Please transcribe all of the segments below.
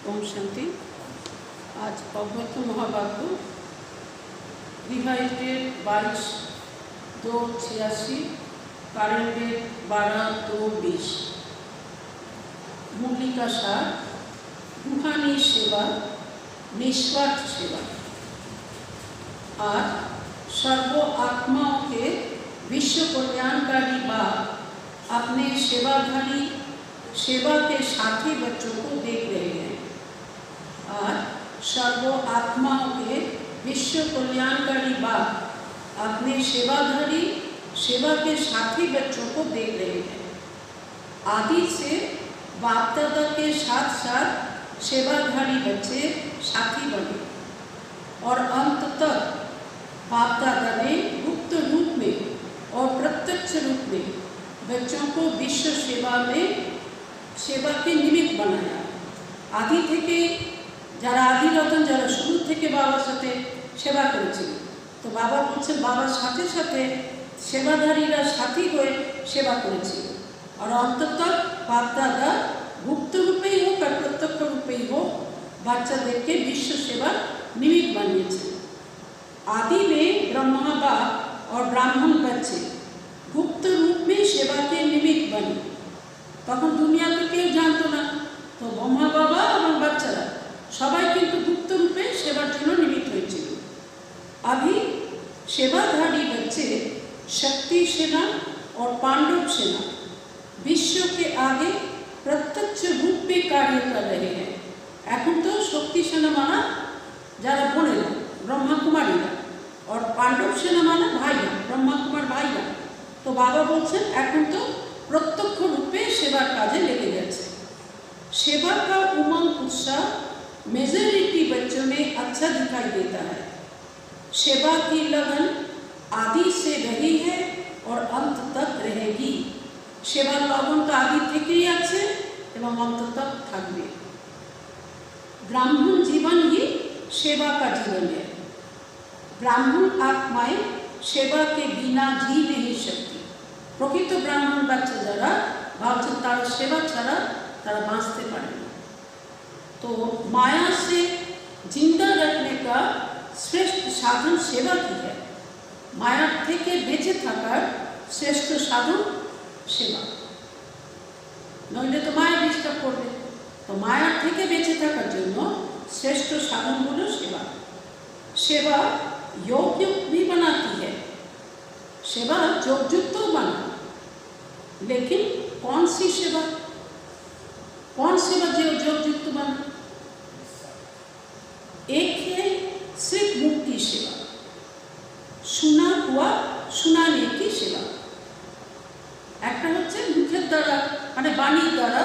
ओम शांति। आज अव्यक्त महावाक्य रिवाइटेड 22/2/86, कारेंट डेट 12/2/20। मूली का सार रूहानी सेवा, निस्वार्थ सेवा। आज सर्व आत्माओं के विश्व कल्याणकारी बाप अपने सेवा के साथी बच्चों को देख रहे हैं। आज सर्व आत्माओं के विश्व कल्याणकारी बाप अपने सेवा के साथी बच्चों को देख रहे हैं। आदि से बाप दादा के साथ साथ सेवाधारी बच्चे साथी बने और अंत तक बाप दादा ने गुप्त रूप में और प्रत्यक्ष रूप में बच्चों को विश्व सेवा के निमित्त बनाया। आदि থেকে যারা আদি রতন যারা শুরু থেকে বাবার সাথে সেবা করেছিল, তো বাবা বলছেন বাবার সাথে সাথে সেবাধারীরা সাথী হয়ে সেবা করেছিল। और अंत तक बाप दादा गुप्त रूपे ही हो और प्रत्यक्ष रूपे ही हो बच्चादेर के विश्व सेवा निमित्त बनिए। आदि में ब्रह्मा बाप और ब्राह्मण बच्चे गुप्त रूप में सेवा के निमित्त बने। तখন दुनिया तो केउ जानतो ना, तो ब्रह्मा बाबा और बच्चारा सबाई किन्तु गुप्त रूपे सेवार जन्य निमित्त हयेछिल। अभी सेवाधारी बच्चे शक्ति सेना और पांडव सेना विश्व के आगे प्रत्यक्ष रूप में कार्य कर रहे हैं। এখন তো শক্তি সেনা মানা যারা বোনেরা ব্রহ্মা কুমারীরা और पांडव सेना माना भाईरा ब्रह्मा कुमार भाईरा। तो बाबा बोलছেন এখন তো प्रत्यक्ष रूपे सेवार काजे लेगे गए। सेवा का उमंग उत्साह मेजॉरिटी बच्चों में अच्छा दिखाई देता है। सेवा की लगन आदि से रही है और अंत तक रहेगी। सेवार लगन तो आदि থেকেই আছে এবং अंत तक থাকবে। ब्राह्मण जीवन ही सेवा का जीवन है। ब्राह्मण आत्माएं सेवा के बिना जी नहीं सकती। प्रकृत ब्राह्मण बच्चा যারা ভাবছেন তারা সেবা ছাড়া তারা বাঁচতে পারে না। तो माया से जिंदा रखने का श्रेष्ठ साधन सेवा की है। माया থেকে বেঁচে থাকার শ্রেষ্ঠ সাধন सेवा, नইলে तो माया डिस्टार्ब করবে। तो माया থেকে বেঁচে থাকার জন্য श्रेष्ठ साधन হলো सेवा। सेवा योग्य भी बनाती है, सेवा योगयुक्त बना। लेकिन कौन सी सेवा जो योगयुक्त बना? एक है सिर्फ मुक्ति सेवा, सुना हुआ सुनाने की सेवा। একটা হচ্ছে মুখের দ্বারা মানে বাণীর দ্বারা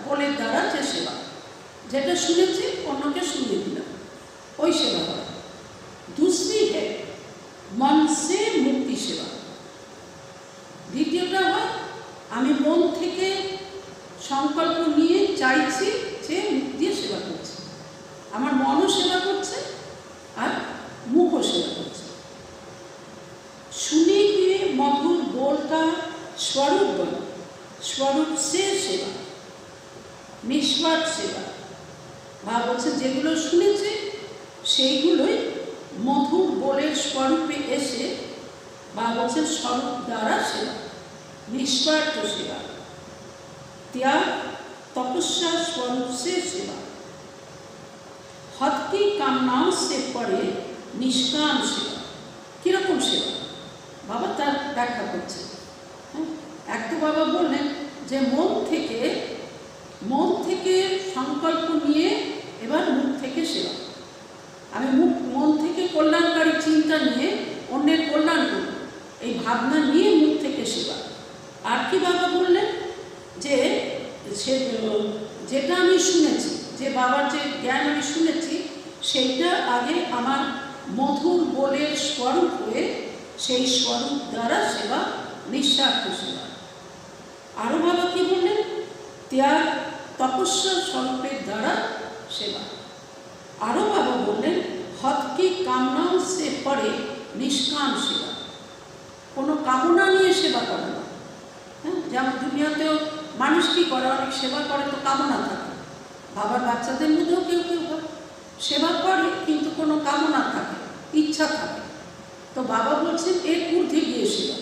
বলের দ্বারা যে সেবা, যেটা শুনেছি অন্যকে শুনিয়ে দিলাম, ওই সেবা হয়। दूसरी है मन से मुक्ति सेवा। দ্বিতীয়টা হয় আমি মন থেকে সংকল্প নিয়ে চাইছি যে মুখ দিয়ে সেবা করছি, আমার মনও সেবা করছে আর মুখও সেবা করছে। सुने हुए मधुर बोल का स्वरूप बनो, स्वरूप से सेवा, निस्वार्थ सेवा। বাবা বলছেন যেগুলো শুনেছি সেইগুলোই मधुर बोलेर स्वरूपे एसे बाबा बोलছেন स्वरूप द्वारा सेवा, निस्वार्थ सेवा, त्याग तपस्या स्वरूप से सेवा, हद की कामनाओं से परे निष्काम सेवा। किरकम सेवा बाबा तार व्याख्या करছে। एक तो बाबा बोलें जे मन থেকে संकल्प নিয়ে এবার মুখ থেকে সেবা। আমি মন থেকে কল্যাণকারী চিন্তা নিয়ে অন্যের কল্যাণ করব, এই ভাবনা নিয়ে মুখ থেকে সেবা। আর কি বাবা বললেন যে যেটা আমি শুনেছি, যে বাবার যে জ্ঞান আমি শুনেছি সেইটা আগে আমার মধুর বলের স্বরূপ হয়ে সেই স্বরূপ দ্বারা সেবা, নিঃস্বার্থ সেবা। আরও বাবা কি বললেন? ত্যাগ তপস্যা স্বরূপের দ্বারা সেবা। आरो बाबा बोलें हद की कामनाओं से परे निष्काम सेवा, कोनो कामना निये सेवा करा ना। जेमन दुनियातेও মানুষ কি করে, অনেক সেবা করে তো কামনা থাকে, বাবার বাচ্চাদের মধ্যেও কেউ কেউ হয় সেবা করে কিন্তু কোনো কামনা থাকে, ইচ্ছা থাকে। তো বাবা বলছেন এর ঊর্ধ্বে গিয়ে সেবা,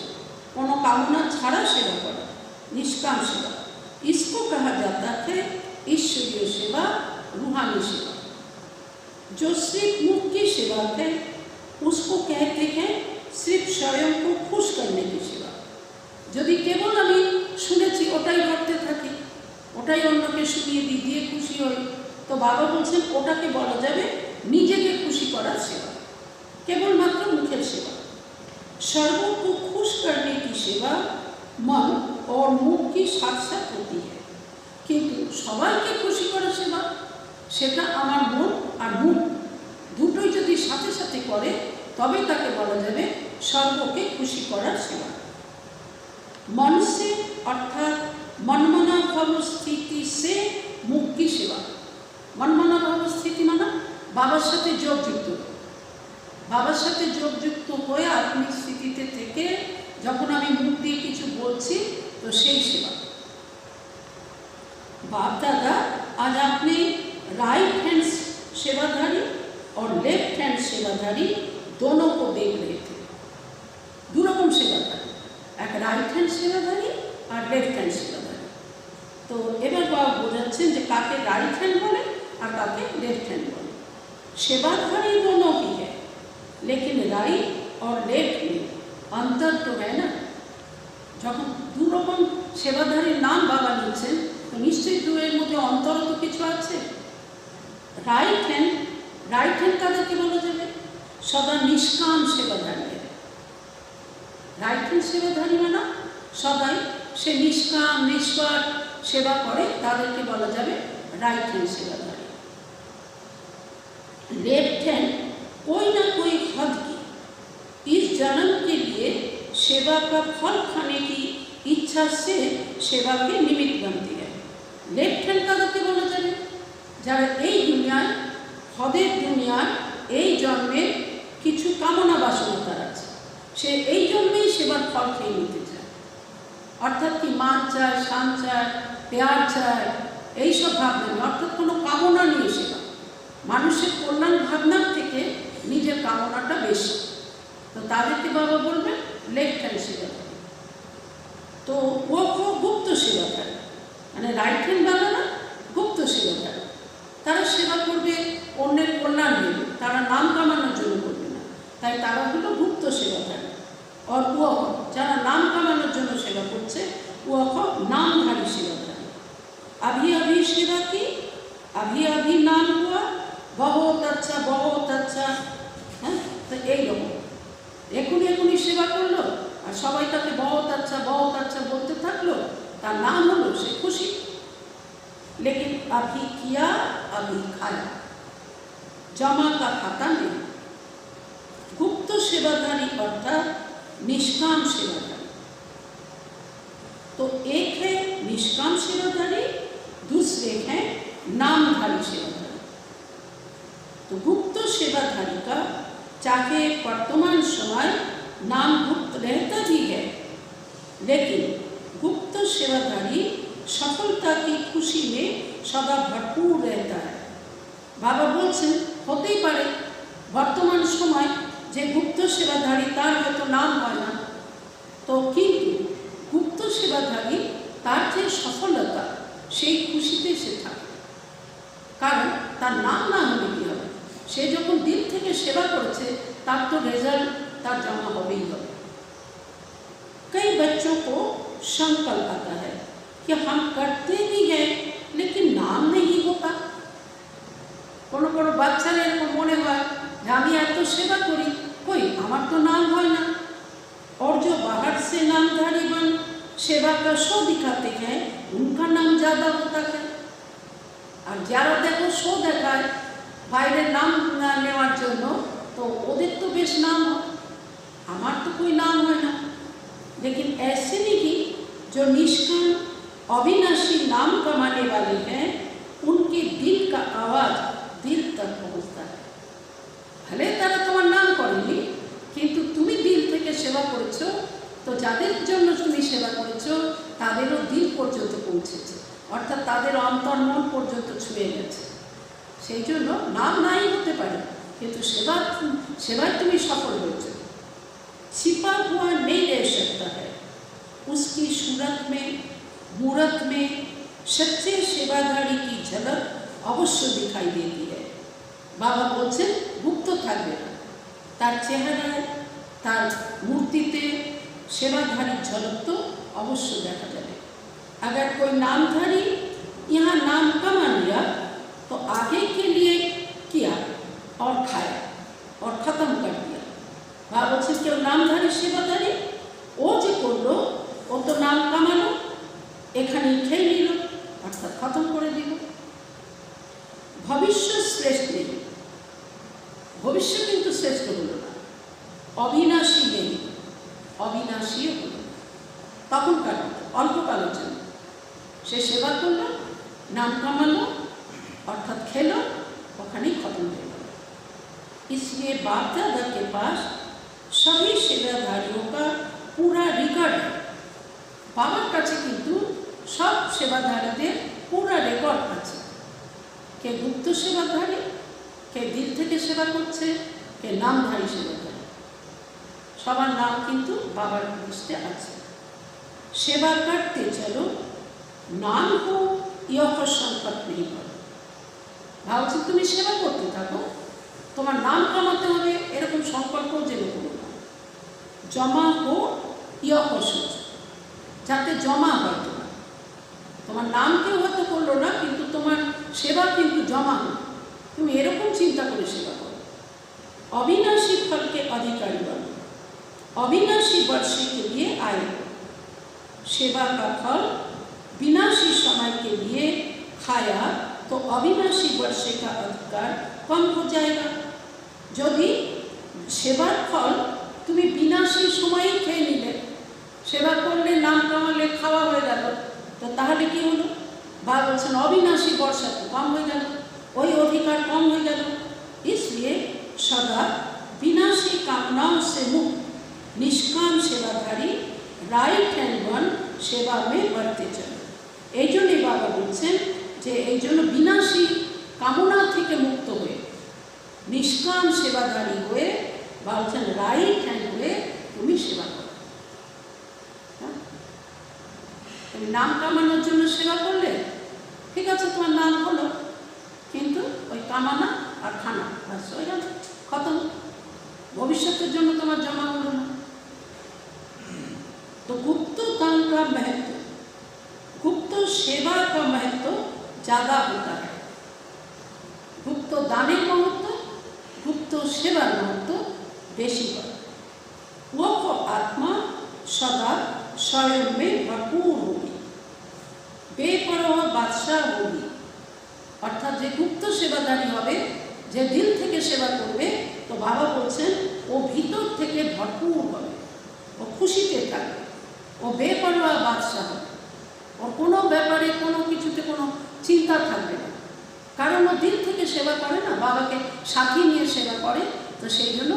কোনো কামনা ছাড়া সেবা করা, निष्काम सेवा। इसको कहा जाता है ईश्वरीय सेवा, रूहानी सेवा। जो सिर्फ मुख की सेवा है उसको कहते हैं सिर्फ स्वयं को खुश करने की सेवा। यदि केवल আমি শুনেছি ওটাই করতে থাকি, ওটাই অন্যকে শুনিয়ে দিয়ে খুশি হই, তো বাবা বলছেন ওটাকে বলা যাবে নিজেকে খুশি করার সেবা, কেবলমাত্র মুখের সেবা। सर्वों को खुश करने की सेवा मन और मुख की साथ साथ होती है, किंतु সবাইকে খুশি করার সেবা সেটা আমার মন আর মুখ দুটোই যদি সাথে সাথে করে তবে তাকে বলা যাবে সর্বকে খুশি করার সেবা। मन से अर्थात मनमना भाव स्थिति से मुख की सेवा। मनमना भाव स्थिति माना বাবার সাথে যোগযুক্ত, বাবার সাথে যোগযুক্ত হয়ে আত্মিক স্থিতিতে থেকে যখন আমি মুখ দিয়ে কিছু বলছি তো সেই সেবা। बाप दादा आज आपने राइट हैंड सेवाधारी और लेफ्ट हैंड सेवाधारी दोनों को देख रहे थे। दो रकम सेवाधारी, एक राइट हैंड सेवाधारी और लेफ्ट हैंड सेवाधारी। तो এবার বাবা বোঝাচ্ছেন যে কাকে রাইট হ্যান্ড বলে আর কাকে लेफ्ट हैंड বলে। सेवाधारी दोनों ही है, लेकिन राइट और लेफ्ट में अंतर तो है ना। যখন দু রকম সেবাধারীর নাম বাবা নিচ্ছেন তো নিশ্চয়ই দুয়ের মধ্যে অন্তর তো কিছু আছে। রাইট হ্যান্ড তাদেরকে বলা যাবে সদা নিষ্কাম সেবাধারী। রাইট হ্যান্ড সেবাধারী মানে সদাই সে নিষ্কাম নিষ্পাপ সেবা করে, তাদেরকে বলা যাবে রাইট হ্যান্ড সেবাধারী। लेफ्ट हैंड कोई ना कोई हद की इस जन्म के लिए सेवा का फल खाने की इच्छा से सेवा के निमित्त बनती है। लेफ्ट हैंड তাদেরকে বলা যাবে যারা এই দুনিয়ায় হদের দুনিয়ায় এই জন্মে কিছু কামনা বাসনা তার আছে, সে এই জন্মেই সেবার ফল খেয়ে নিতে চায়। অর্থাৎ কি মান চায়, শান চায়, প্যার চায়, এইসব ভাবনা নেই, অর্থাৎ কোনো কামনা নিয়ে সেবা। মানুষের কল্যাণ ভাবনার থেকে নিজের কামনাটা বেশি, তো তাদেরকে বাবা বলবেন लेफ्ट हैंड सेवाधारी। तो वो गुप्त सेवाधारी মানে রাইট হ্যান্ড বালা না গুপ্ত সেবাধারী। তারা সেবা করবে অন্যের কল্যাণ নেবে, তারা নাম কামানোর জন্য করবে না, তাই তারা হলো গুপ্ত সেবাধারী। আর ও যারা নাম কামানোর জন্য সেবা করছে ও नामधारी सेवाधारी। अभी अभी सेवा की, अभी अभी नाम हुआ, बहुत अच्छा। হ্যাঁ, তো এইরকম এখনই এখনই সেবা করলো আর সবাই তাকে बहुत अच्छा বলতে থাকলো, তার নাম হলো সে খুশি। लेकिन अभी किया अभी खाया, जमा का खाता नहीं। गुप्त सेवाधारी अर्थात निष्काम सेवाधारी। तो एक है निष्काम सेवाधारी, दूसरे है नामधारी सेवाधारी। तो गुप्त सेवाधारी का चाहे वर्तमान समय नाम गुप्त रहता भी है, लेकिन गुप्त सेवाधारी सफलता की खुशी में सदा भरपूर रहता है। बाबा बोलছেন হতেই পারে বর্তমান সময় যে গুপ্ত সেবাধারী তার হয়তো নাম হয় না, তো কিন্তু গুপ্ত সেবাধারী তার যে সফলতা সেই খুশিতে সে থাকে, কারণ তার নাম না হলে কি হবে, সে যখন দিল থেকে সেবা করেছে তার তো রেজাল্ট তার জমা হবেই হবে। कई बच्चों को संकल्प आता है कि हम करते भी हैं लेकिन नाम नहीं होता। কোনো কোনো বাচ্চার এরকম মনে হয় যে আমি এত সেবা করি কই আমার তো নাম হয় না। और जो बाहर से नामधारी बन सेवा का शो दिखाते हैं उनका नाम ज़्यादा होता है। আর যারা দেখো শো দেখায় বাইরের নাম নেওয়ার জন্য, তো ওদের তো বেশ নাম হয়, আমার তো कोई नाम হয় না। लेकिन ऐसे नहीं जो निष्काम अविनाशी नाम कमाने वाले हैं उनके दिल का आवाज दिल तक पहुंचता है। भले तारा तुम्हार नाम करेनी किंतु তুমি দিল থেকে সেবা করেছো, তো যাদের জন্য তুমি সেবা করেছো তাদেরও দিল পর্যন্ত পৌঁছেছে। অর্থাৎ তাদের অন্তর্মন পর্যন্ত ছুঁয়ে গেছে। সেই জন্য নাম নাই হতে পারে, কিন্তু সেবায় তুমি সফল হয়েছে। छिपा हुआ नहीं रह सकता है, उसकी सूरत में मूरत में सच्चे सेवाधारी की झलक अवश्य दिखाई देती है। बाबा बोलছেন गुप्त থাকবে না, তার চেহারায় তার মূর্তিতে सेवाधारी झलक तो अवश्य देखा जाए। अगर कोई नामधारी यहाँ नाम कमा लिया तो आगे के लिए किया और खाया और खत्म कर दिया। भाव बच्चे क्यों नामधारी सेवाधारी वो जो करलो वो तो नाम कमालो एखाने खेये निल अर्थात खत्म करे दिल। भविष्य श्रेष्ठ नहीं, भविष्य किन्तु श्रेष्ठ हलो ना, अविनाशी नहीं, अविनाशी हलो तखनकार अल्पकालेर जन्य से सेवा करलो नाम कमालो अर्थात खेलो ओखानेई खत्म हो गया। इसलिए बाप दादा के पास सभी सेवाधारियों का पूरा रिकॉर्ड है। बाबार काछे किन्तु सब सेवाधारीदेर पूरा रेकर्ड आछे, के गुप्त सेवाधारी, के दिल थेके सेवा करछे, के नामधारी सेवाधारी, सबार नाम किन्तु बाबार लिस्टे आछे। सेवा करते चलो नाम हो यह संकट नहीं करो। भावছি তুমি সেবা করতে থাকো, তোমার নাম কামাতে হবে এরকম সংকল্প জেনে করো না। জমা হো ইয় হসুচ, যাতে জমা হয় তোমার নাম কেউ হয়তো করলো না কিন্তু তোমার সেবা কিন্তু জমা হলো, তুমি এরকম চিন্তা করে সেবা করো। अविनाशी फल के अधिकारी बनो, अविनाशी वर्षे के लिए आए हो। सेवा का फल विनाशी समय के लिए खाया तो अविनाशी वर्षे का अधिकार कम हो जाएगा। यदि सेवार फल तुम विनाशी समय खेये निले, सेवा करले नाम कमाले खावा हो गल, तो ताहले कि हलो? बाबा बोलছেন अविनाशी वर्षा तो कम हो गल, वही अधिकार कम हो गल। इसलिए सदा विनाशी कामनाओं से मुक्त निष्काम सेवाधारी राइट हैंड वन सेवा में बढ़ते चलो। এই জন্যই বাবা বলছেন যে এই জন্য বিনাশী কামনা থেকে মুক্ত হয়ে নিষ্কাম সেবাধারী হয়ে বলছেন রাইট হ্যান্ড হয়ে তুমি সেবা করো। তুমি নাম কামানোর জন্য সেবা করলে ঠিক আছে, তোমার নাম হলো, কিন্তু ওই কামানা আর খানা বাস হয়ে গেল, খতম। ভবিষ্যতের জন্য তোমার জমা হলো না। तो गुप्त दान का महत्व, गुप्त सेवा का महत्व ज्यादा होता है। गुप्त दानेर महत्व, गुप्त सेवार महत्व बेशी है। वो आत्मा सदा स्वयं में भरपूर होगी, बेपरवाह बादशाह होगी। अर्थात जो गुप्त सेवादारी होबे, जे दिल थेके सेवा करबे, तो बाबा बोलছেন ও ভিতর থেকে ভরপুর হবে, ও খুশিতে থাকবে, ও বেপরোয়া বাদশাহ হবে, ওর কোনো ব্যাপারে কোনো কিছুতে কোনো চিন্তা থাকবে না। কারণ ও দিল থেকে সেবা করে না, বাবাকে সাথী নিয়ে সেবা করে, তো সেই জন্য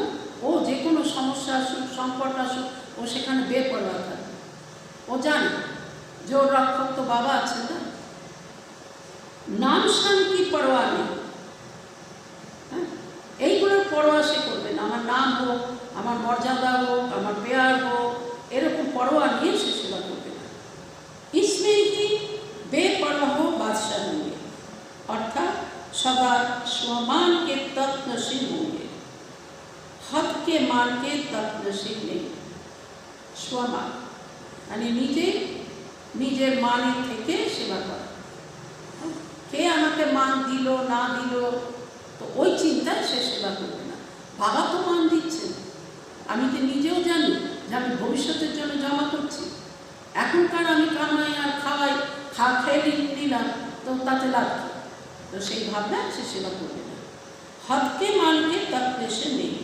ও যে কোনো সমস্যা আসুক সংকট আসুক ও সেখানে বেপরোয়া থাকবে। ও জানে যে ওর রক্ষক তো বাবা আছেন না। নাম শান কি পরোয়া নেই, এইগুলোর পরোয়া সে করবে না। আমার নাম হোক, আমার মর্যাদা হোক, আমার পেয়ার হোক, এরকম পরোয়া নিয়ে সে সেবা করবে না। इसमें ही बेपरवाह बादशाह होंगे, अर्थात सदा स्वमान के तत्नशील होंगे, हद के मान के तत्नशील नहीं। स्वमान यानी निजे निजेर माने থেকে সেবা করা। কে আমাকে মান দিল না দিল তো ওই চিন্তায় সে সেবা করবে না। বাবা তো মান দিচ্ছেন, আমি তো নিজেও জানি যে আমি ভবিষ্যতের জন্য জমা করছি। এখনকার আমি কামাই আর খাওয়াই, খেয়ে নিলাম, তো তাতে লাভ কি? তো সেই ভাবনায় সে সেবা করবে না। হদকে মানকে তত্ত্বশীল নেই,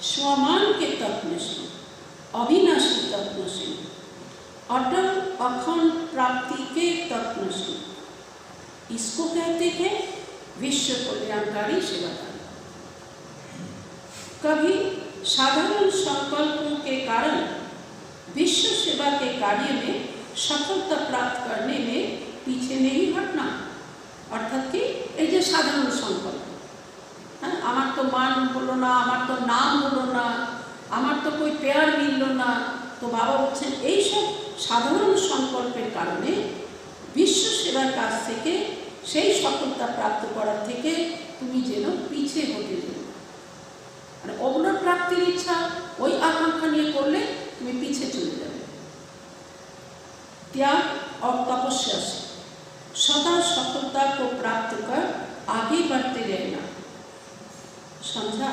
स्वमान के तत्वशील, अविनाशी तत्वशील, अटल अखंड प्राप्ति के तत्वशील, इसको कहते हैं विश्व कल्याणकारी सेवाधारी। कभी साधारण संकल्पों के कारण विश्व सेवा के कार्य में सफलता प्राप्त करने में पीछे नहीं हटना। अर्थात कि এই যে সাধারণ সংকল্প, হ্যাঁ, আমার তো মান হলো না, আমার তো নাম হলো না, আমার তো कोई प्यार मिललो না, তো বাবা বলছেন এইসব সাধারণ সংকল্পের কারণে বিশ্ব সেবার কাছ থেকে সেই সফলতা প্রাপ্ত করার থেকে তুমি যেন পিছিয়ে হতে যেও। মানে অগ্র প্রাপ্তির ইচ্ছা ওই आकांक्षा নিয়ে করলে তুমি পিছিয়ে চলে যাবে। त्याग और तपस्या से सदा सफलता को प्राप्त कर आगे बढ़ते रहना। समझा?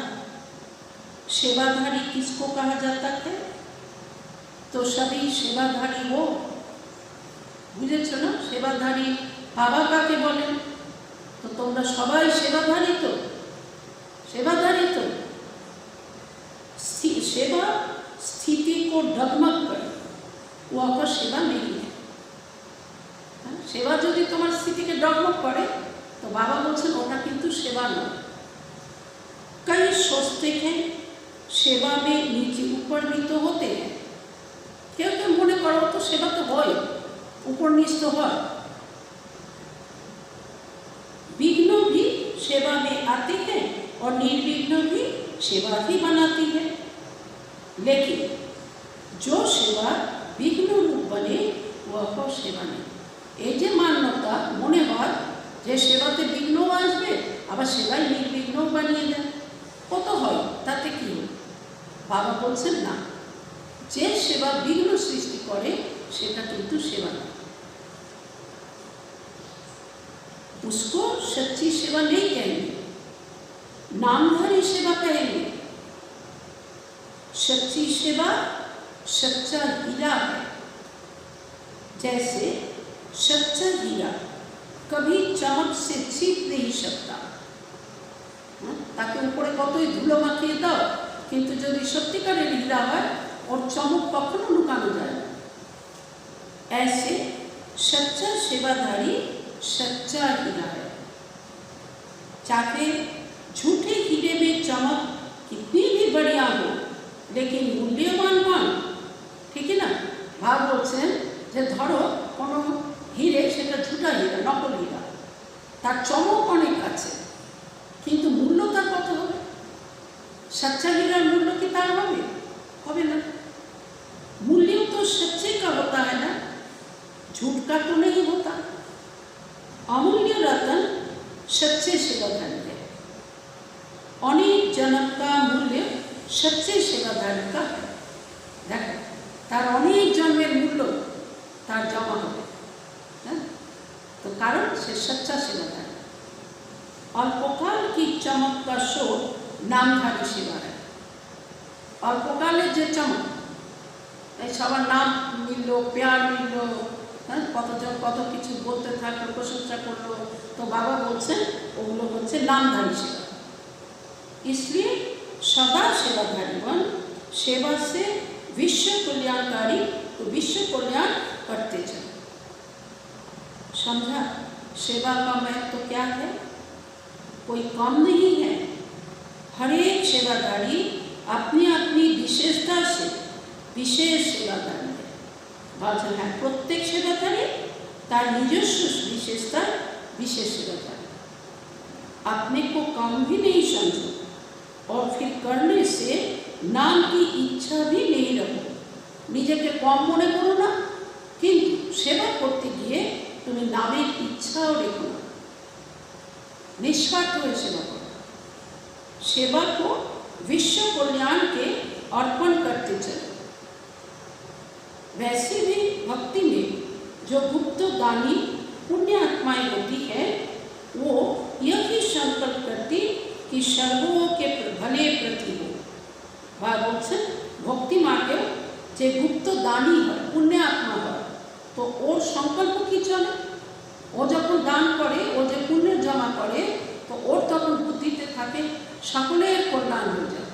सेवाधारी किसको कहा जाता है? तो सभी सेवाधारी हो, बुझेছো ना? सेवाधारी बाबा काके बोलेन? तो তোমরা সবাই सेवाधारी तो, सेवाधारी तो सेवा स्थिति को डगमग करे, वो आपका सेवा नहीं है। सेवा यदि तुम्हार स्थिति के डगमग करे तो बाबा बोलছেন ওটা কিন্তু सेवा नয়। कई सोचते हैं सेवा में नीचे ऊपर नीचे होते हैं, क्यों क्यों मने करो तो सेवा तो হয়, ऊपर नीचे तो হয়। विघ्न भी सेवा में आते हैं और निर्विघ्न भी सेवा ही बनाती है। लेकिन जो सेवा विघ्न रूप बने वह सेवा नहीं। এই যে মান্যতা মনে হয় যে সেবাতে বিঘ্ন আসবে, আবার সেবাই নির্বিঘ্ন বানিয়ে দেয়, কত হয় তাতে কি হয়? বাবা বলছেন না, যে সেবা বিঘ্ন সৃষ্টি করে সেটা কিন্তু সেবা না। उसको सच्ची सेवा नहीं कहेंगे, नामधारी सेवा कहेंगे। सच्ची सेवा सच्चा हीरा है। जैसे सच्चा हीरा कभी चमक से छिप नहीं सकता। ताकि ऊपरे कतई धूलो माखिए दाओ, किन्तु यदि सत्यिकारेर हीरा है और चमक कखनो लुकानो जाए ना। ऐसे सच्चा सेवाधारी सच्चा हीरा है। चाहे झूठे हीरे में चमक कितनी भी बढ़िया हो, लेकिन मूल्यवान मान, ठीक है ना? भाव बोलছেন যে ধরো কোনো হিরে, সেটা ঝুটা হীরা, নকল হীরা, তার চমক অনেক আছে, কিন্তু মূল্য তার কত হবে? सच्चा हीरार मूल्य কি তার হবে? হবে না। मूल्य तो सच्चे का होता है ना, झूठ का तो नहीं होता। अमूल्य रतन सच्चे सेवाधारी है। अनेक जन्म का मूल्य सच्चे सेवाधारी का है। देखो तार अनेक जन्मेर मूल्य तार जमा होबे, तो कारण से सच्चा सेवाधारी। अल्पकाल की चमक का शोर नामधारी सेवा है। अल्पकाले जे चमक, सबार नाम मिललो, प्यार मिललो, কতজন কত কিছু বলতে থাকলো, প্রশংসা করলো, তো বাবা বলছেন ওগুলো হচ্ছে নামধারী সেবা। इसलिए सदा सेवाधारी बन, सेवा से विश्व कल्याणकारी तो विश्व कल्याण करते चलो। समझा? सेवा का महत्व तो क्या है? कोई कम नहीं है। हर एक सेवाधारी अपनी अपनी विशेषता से विशेष सेवाधारी है। বলছেন হ্যাঁ, প্রত্যেক সেবাধারী তার নিজস্ব विशेषता विशेष सेवाधारी। अपने को कम भी नहीं समझो और फिर करने से नाम की इच्छा भी नहीं रखो। নিজেকে কম মনে করো না, কিন্তু সেবা করতে গিয়ে তুমি নামের ইচ্ছাও রেখো না। निस्वार्थ हुए सेवा करो। सेवा को विश्व कल्याण के अर्पण करते चलो। वैसे भी भक्ति में जो गुप्त दानी पुण्य आत्माएं होती है, वो यह भी संकल्प करती कि सर्वों के भले प्रति हो। भागवत भक्ति मार्गे जे गुप्त दानी है, पुण्य आत्मा है, तो ओर संकल्प की चले, ओ जखन दान करे, ओ जे पुण्य जमा करे, तो ओर तखन बुद्धिते थाके सकलेर कल्याण हो जाए।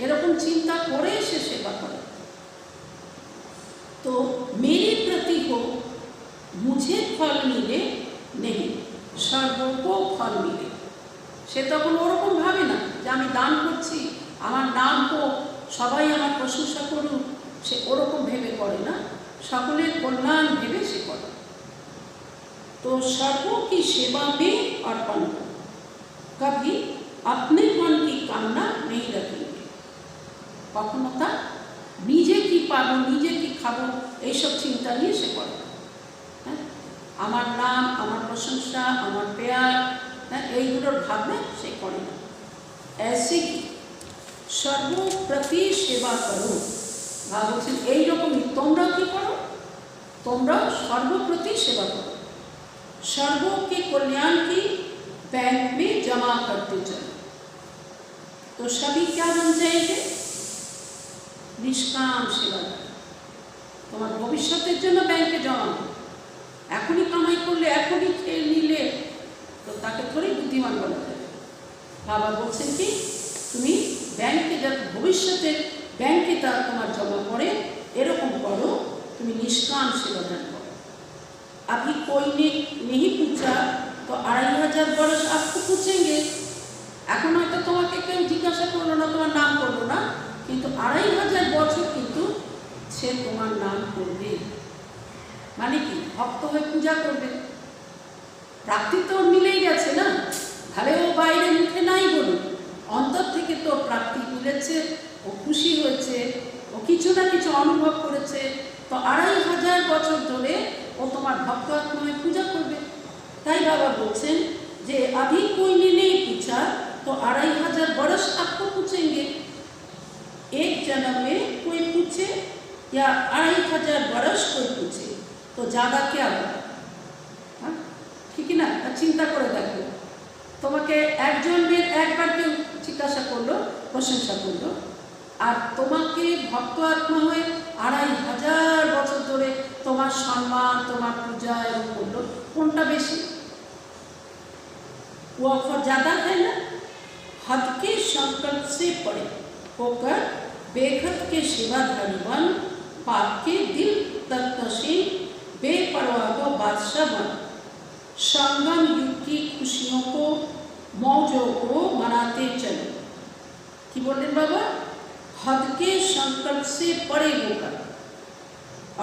एरकम चिंता करे से सेवा करे। तो मेरे प्रति हो, मुझे फल मिले नहीं, सर्वों को फल मिले। से तखन ओरकम भावे ना जे आमी दान करছি, আমার নাম হোক, সবাই আমার প্রশংসা করুক, সে ওরকম ভেবে করে না। সকলের কল্যাণ ভেবে সে করে। तो सर्वों की सेवा में अर्पण हो, कभी अपने मन की कामना नहीं रखेंगे। कखनो ता निजे की पाबो निजे की खाबो এই সব চিন্তা নিয়ে সে করে। আমার নাম, আমার প্রশংসা, আমার প্যার, এইগুলোর ভাবনা সে করে না। ऐसे ही सर्वप्रति सेवा करो। ভাব বলছেন এইরকমই তোমরা কি করো, তোমরা সর্বপ্রতি সেবা করো। सर्वों के कल्याण की बैंक में जमा करते चलो, तो सभी क्या बन जाएंगे? निष्काम सेवादारी। তোমার ভবিষ্যতের জন্য ব্যাংকে জমা করো। এখনই কামাই করলে, এখনই খেয়ে নিলে তো তাকে থোড়ি বুদ্ধিমান বলা যাবে। বাবা বলছেন কি তুমি ব্যাংকে যাতে ভবিষ্যতের ব্যাংকে তা তোমার জমা পড়ে এরকম করো, তুমি নিষ্কাম সেবাদান করো। अभी कोई ने नहीं पूछा तो 2500 बरस आपको पूछेंगे। এখন হয়তো তোমাকে কেউ জিজ্ঞাসা করলো না, তোমার নাম করলো না, কিন্তু 2500 বছর কিন্তু সে তোমার নাম করবে। মানে কি ভক্ত হয়ে পূজা করবে। প্রাপ্তি তো মিলেই গেছে না, তাহলে ও বাইরে মুখে নাই বলুন, অন্তর থেকে তো প্রাপ্তি মিলেছে, ও খুশি হয়েছে, ও কিছু না কিছু অনুভব করেছে, তো 2500 বছর ধরে ও তোমার ভক্ত আত্মায় পূজা করবে। তাই বাবা বলছেন যে अभी कोई ने नहीं पूछा तो 2500 बरस आपको पूछेंगे। एक जन्म में कोई पूछे या 2500 बरस कोई पूछे तो ज़्यादा क्या होगा? हाँ ठीक है ना, चिंता করে দেখো, তোমাকে একজনের একবার কেউ জিজ্ঞাসা করলো, প্রশংসা করলো, আর তোমাকে ভক্ত আত্মা হয়ে 2500 বছর ধরে তোমার সম্মান, তোমার পূজা এরকম করলো, কোনটা বেশি? वो ऑफर ज़्यादा है ना। हद के संकल्प से पड़े होकर बेखत के सेवाधारी बन, पाप के दिल तक नशीन बेपरवाह को बादशाह बन, संगम युग की खुशियों को मौजों को मनाते चलो। कि बोलें बाबा हद के संकल्प से पड़े होकर,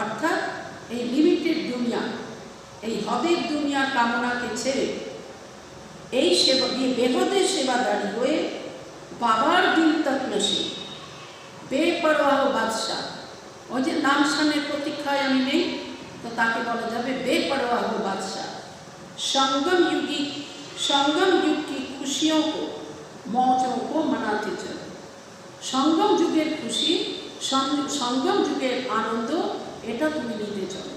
अर्थात এই লিমিটেড দুনিয়া, এই হদের দুনিয়া কামনাকে ছেড়ে এই সেবা দিয়ে বেহদের সেবাদারি হয়ে বাবার দিল তক নসি বেপরোয়া বাদশাহ। ওই যে নাম শানের প্রতীক্ষায় আমি নেই, তো তাকে বলা যাবে বেপরোয়া বাদশাহ। संगम युग की खुशियों को मौजों को मनाते चलो। संगम যুগের খুশি, संगम যুগের आनंद এটা তুমি নিতে চলো।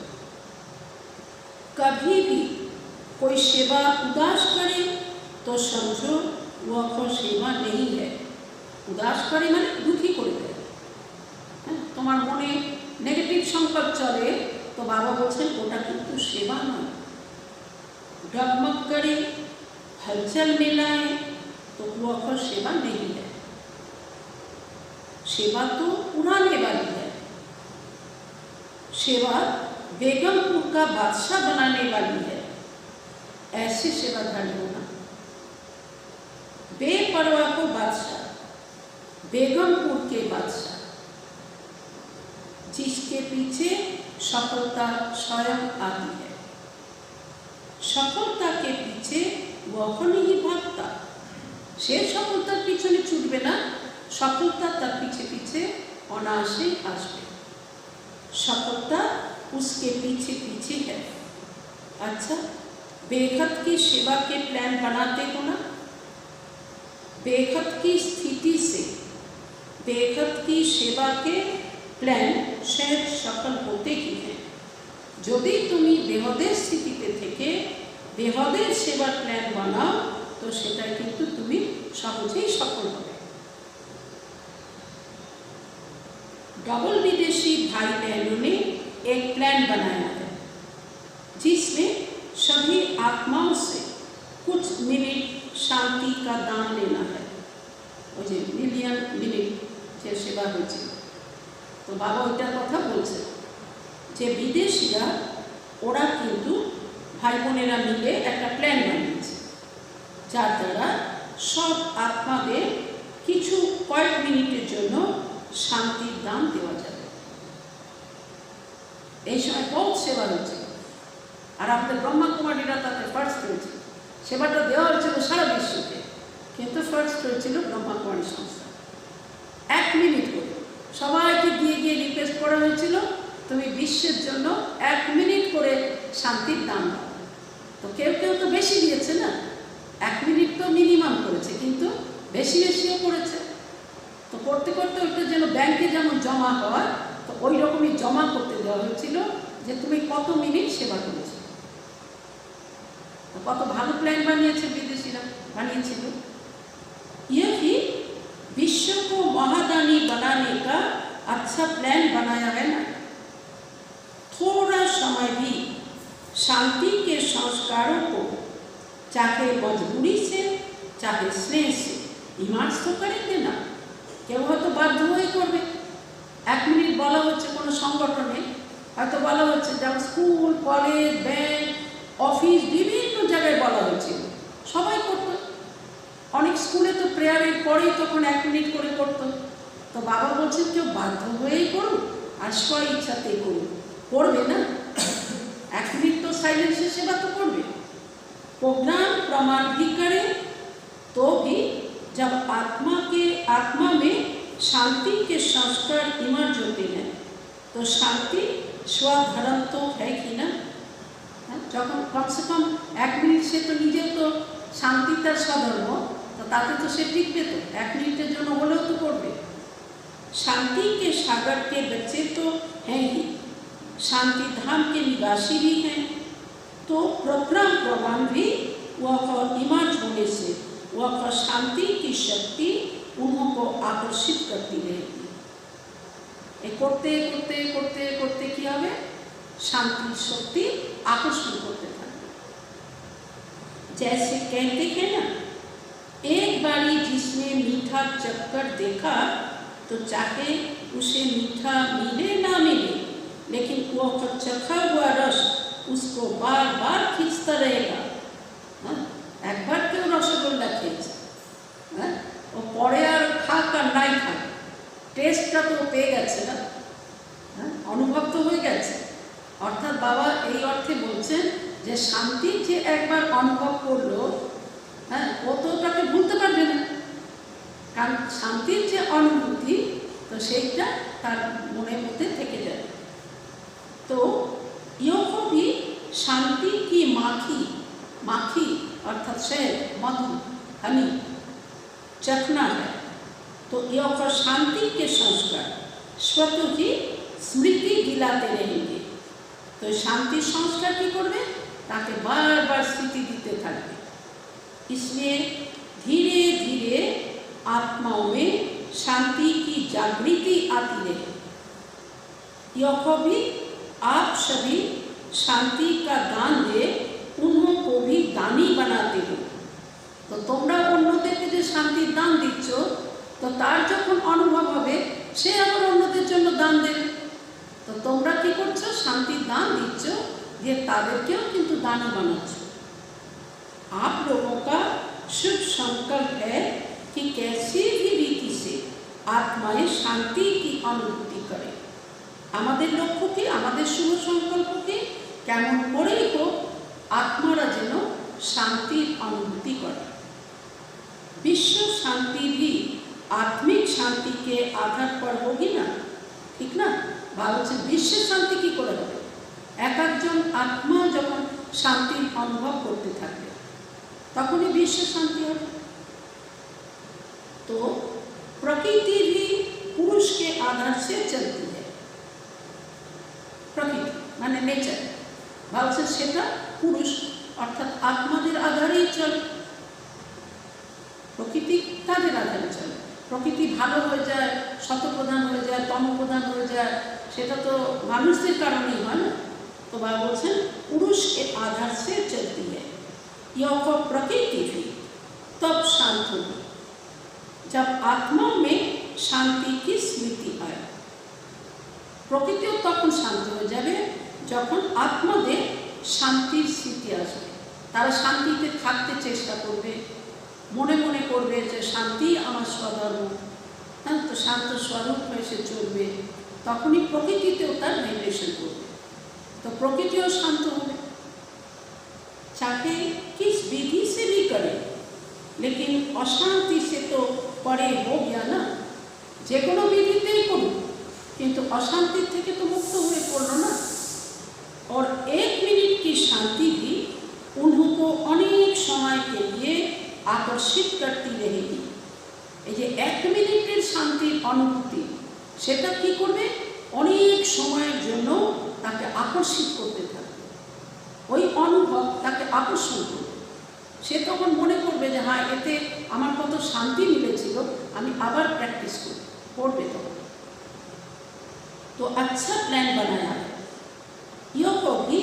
कभी भी कोई सेवा उदास करे तो समझो वह सेवा नहीं है। उदास करे माने दुखी করে দেয়। তোমার মনে নেগেটিভ সংকল্প চলে তো বাবা বলছেন ওটা কিন্তু সেবা নয়। डगमग करे, हलचल मिलाए तो वह सेवा नहीं है। सेवा तो उड़ाने वाली है। सेवा बेगमपुर का बादशाह बनाने वाली है। ऐसे सेवाधारी होना। बेपरवाह को बादशाह, बेगमपुर के बादशाह, जिसके पीछे सफलता स्वयं आती है। सफलता के पीछे वह नहीं भागता। से सफलतार पीछने छुटबे ना, सफलता तार पीछे पीछे अनायासे आसबे। सफलता उसके पीछे पीछे है। अच्छा, बेखत की सेवा के प्लान बनाते हो ना। बेखत की स्थिति से बेखत की सेवा के प्लान शायद सफल होते ही हैं। যদি তুমি বেহদের স্থিতিতে থেকে বেহদের সেবার প্ল্যান বানাও তো সেটা কিন্তু তুমি সহজেই সফল হবে। डबल विदेशी भाई बहनों ने एक प्लान बनाया है जिसमें सभी आत्माओं से कुछ मिनट शांति का दान लेना है। मुझे मिलियन मिनट যে সেবা হয়েছে, তো বাবা ওইটার কথা বলছে যে বিদেশিরা ওরা কিন্তু ভাই বোনেরা মিলে একটা প্ল্যান বানিয়েছে যার দ্বারা সব আত্মাদের কিছু কয়েক মিনিটের জন্য শান্তির দান দেওয়া যাবে। এই সময় বহুত সেবা হয়েছিল, আর আমাদের ব্রহ্মাকুমারীরা তাতে ফার্স্ট হয়েছিল। সেবাটা দেওয়া হয়েছিল সারা বিশ্বকে, কিন্তু ফার্স্ট হয়েছিল ব্রহ্মাকুমারী সংস্থা। 1 মিনিট করে সবাইকে গিয়ে গিয়ে রিকোয়েস্ট করা হয়েছিল, তুমি বিশ্বের জন্য 1 মিনিট করে শান্তির দান দাও। তো কেউ কেউ তো বেশি দিয়েছে না, 1 মিনিট তো মিনিমাম করেছে, কিন্তু বেশি বেশিও করেছে। তো করতে করতে ওইটা যেন ব্যাংকে যেমন জমা হয়, তো ওই রকমই জমা করতে দেওয়া হয়েছিল যে তুমি কত মিনিট সেবা করেছো। তো কত ভালো প্ল্যান বানিয়েছে বিদেশিরা, বানিয়েছিল। यही विश्व को महादानी बनाने का अच्छा प्लान बनाया है ना। थोड़ा समय भी शांति के संस्कारों को चाहे मजबूरी से चाहे स्नेह से इमार्ज तो करेंगे ना। কেউ হয়তো বাধ্য হয়ে করবে। 1 মিনিট বলা হচ্ছে কোনো সংগঠনে, হয়তো বলা হচ্ছে যেমন স্কুল, কলেজ, ব্যাংক, অফিস, বিভিন্ন জায়গায় বলা হয়েছিল, সবাই করতো। অনেক স্কুলে তো প্রেয়ারের পরেই তখন 1 মিনিট করে করতো। তো বাবা বলছেন কেউ বাধ্য হয়েই করুক আর স্ব ইচ্ছাতেই করুক, করবে না। 1 মিনিট তো साइलेंस सेवा तो करबे। प्रोग्राम प्रमाण भी करे तो भी जब आत्मा में शांति के संस्कार इमर्ज होते हैं तो शांति स्वधर्म तो है कि ना। जब कम से कम 1 मिनट से तो निजे तो शांति तार स्वधर्म तो ताते तो से टिकबे तो 1 मिनिटेर जोन्नो होलेও तो करबे। शांति के सागर के बच्चे तो हैं ही, शांति धाम के निवासी भी हैं, तो प्रोग्राम प्रमाण भी वह इमर्ज होने से वह शांति की शक्ति उनको आकर्षित करती रहेगी। करते करते करते करते क्या होगा, शांति शक्ति आकर्षण करते थाकबे। जैसे कहते हैं ना, एक बारी जिसने मीठा चक्कर देखा तो चाहे उसे मीठा मिले ना मिले, लेकिन वह चखा हुआ रस उसको बार बार खींचता रहेगा। एक बार क्यों रसगोल्ला खेয়েছে, ও পরে আর খাক আর নাই খাক, টেস্টটা তো পেয়ে গেছে না, অনুভব তো হয়ে গেছে। অর্থাৎ বাবা এই অর্থে বলছেন যে শান্তি যে একবার অনুভব করলো, ও তো ওটাকে ভুলতে পারবে না, কারণ শান্তির যে অনুভূতি তো সেইটা তার মনের মধ্যে থেকে যাবে। तो यह भी शांति की माखी अर्थात शहद, मधु, हनी चखना है। तो यह शांति के संस्कार स्वतः ही स्मृति दिलाते रहेंगे। तो शांति संस्कार की करबे, ताके बार बार स्मृति दीते थाकबे। इसलिए धीरे धीरे आत्माओं में शांति की जागृति आती रहे। यह भी आप सभी शांति का दान दे उन्हों को भी दानी बनाते हो। तो তোমরা অন্যদেরকে যে শান্তির দান দিচ্ছ, তো তার যখন অনুভব হবে সে আবার অন্যদের জন্য দান দেবে। তো তোমরা কি করছো, শান্তির দান দিচ্ছ, দিয়ে তাদেরকেও কিন্তু দানি বানাচ্ছ। आप लोगों का शुभ संकल्प है कि कैसी भी रीति से आत्माएं शांति की अनुभूति करें। আমাদের লক্ষ্য কি, আমাদের শুভ সংকল্প কি, কেমন করেই হোক आत्मारा যেন शांतिर अनुभूति करे। विश्व शांति भी आत्मिक शांति के आधार पर होगी ना, ठीक ना। भावছে विश्व शांति की করে হবে, এক একজন आत्मा যখন শান্তির অনুভব করতে থাকবে তখনই विश्व शांति হবে। तो प्रकृति भी पुरुष के आधार से चलती है। प्रकृति माने नेचर, भावছে সেটা पुरुष अर्थात आत्माদের आधारेই চলে। প্রকৃতি তাদের আধারে চলে। প্রকৃতি ভালো হয়ে যায়, শতপ্রধান হয়ে যায়, তমপ্রধান হয়ে যায়, সেটা তো মানুষদের কারণেই হয় না। তো বাবা বলছেন पुरुष के आधार से चलती है। यह प्रकृति भी तब शांत होगी जब आत्मा में शांति की स्मृति आए। প্রকৃতিও তখন শান্ত হয়ে যাবে যখন আত্মাদের শান্তির স্মৃতি আসবে। তারা শান্তিতে থাকতে চেষ্টা করবে, মনে মনে করবে যে শান্তি আমার স্বধর্ম, তো শান্ত স্বরূপ হয়ে সে চলবে। তখনই প্রকৃতিতেও তার ভাইব্রেশন করবে। तो प्रकृतिও शांत होবে। चाहे किस विधि से भी करे, लेकिन अशांति से तो परे हो गया ना। যে কোনো বিধিতেই করুন, কিন্তু অশান্তি থেকে তো মুক্ত হয়ে পড়লো না। और 1 मिनट की शांति भी उनको अनेक समय के लिए आकर्षित करती रहेगी। এই যে 1 মিনিটের শান্তির অনুভূতি, সেটা কি করবে? অনেক সময়ের জন্য তাকে আকর্ষিত করতে থাকবে। ওই অনুভব তাকে আকর্ষণ করবে। সে তখন মনে করবে যে হ্যাঁ, এতে আমার কত শান্তি মিলেছিল, আমি আবার প্র্যাকটিস করবে। তখন तो अच्छा प्लान बनाया है। यह होगी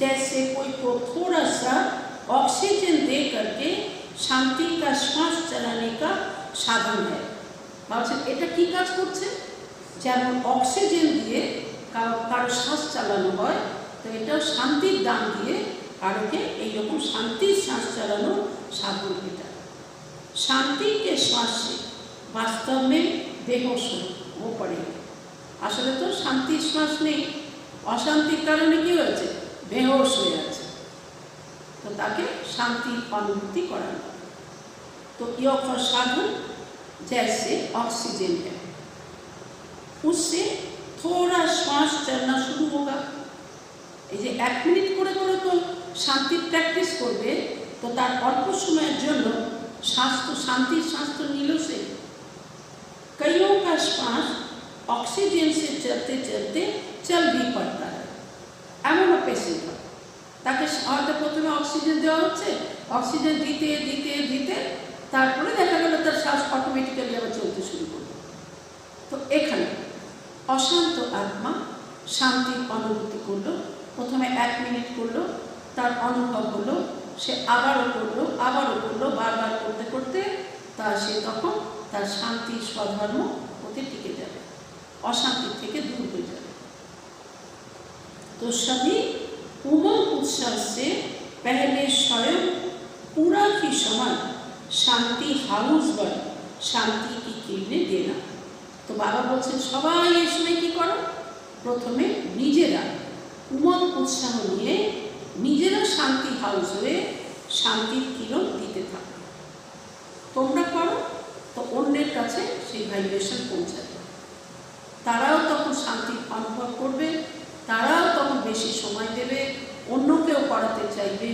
जैसे कोई को थोड़ा सा ऑक्सीजन दे करके शांति का श्वास चलाने का साधन है। ভাবছেন এটা কি কাজ করছে? যেমন অক্সিজেন দিয়ে কারো শ্বাস চালানো হয়, তো এটাও শান্তির দান দিয়ে কারোকে এইরকম শান্তির শ্বাস চালানোর সাধন এটা। शांति के श्वास से वास्तव में बेहोश हो पड़ेगा। আসলে তো শান্তি শ্বাস নেই, অশান্তির কারণে কি হয়েছে? বেहोश হয়ে আছে। তো তাকে শান্তি অনুভূতি করানো। तो योग का साधन जैसे ऑक्सीजन है, उससे थोड़ा श्वास चलना शुरू होगा। এই যে 1 মিনিট করে করে তো শান্তি প্র্যাকটিস করবে, তো তার অল্প সময়ের জন্য শ্বাস তো শান্তির শ্বাস তো নিল সে। कईयों का श्वास ऑक्सीजन से चलते चलते चल भी पड़ता है। এমনও পেশেন্ট হয়, তাকে হয়তো প্রথমে অক্সিজেন দেওয়া হচ্ছে, অক্সিজেন দিতে দিতে দিতে তারপরে দেখা গেল তার শ্বাস অটোমেটিক্যালি আবার চলতে শুরু করলো। তো এখানে অশান্ত আত্মা শান্তির অনুভূতি করলো। প্রথমে 1 মিনিট করলো, তার অনুভব হলো, সে আবারও করলো, বারবার করতে করতে সে তখন তার শান্তি স্বধর্ম হতে টিকে যাবে, অশান্তি থেকে दूर हो जाए। तो सभी उमंग उत्सव से पहले स्वयं पूरा ही समय शांति हाउस पर शांति की किरणें देना। तो बाबा बोलছেন সবাই এই সময় কি করো? প্রথমে নিজেরা উমंग उत्साह নিয়ে নিজেরা শান্তি হাউস হয়ে শান্তির কিরণ দিতে থাকো। তোমরা করো, তো অন্যের কাছে সেই ভাইব্রেশন পৌঁছাবে। তারাও তখন শান্তি অনুভব করবে, তারাও তখন বেশি সময় দেবে, অন্যকেও করাতে চাইবে।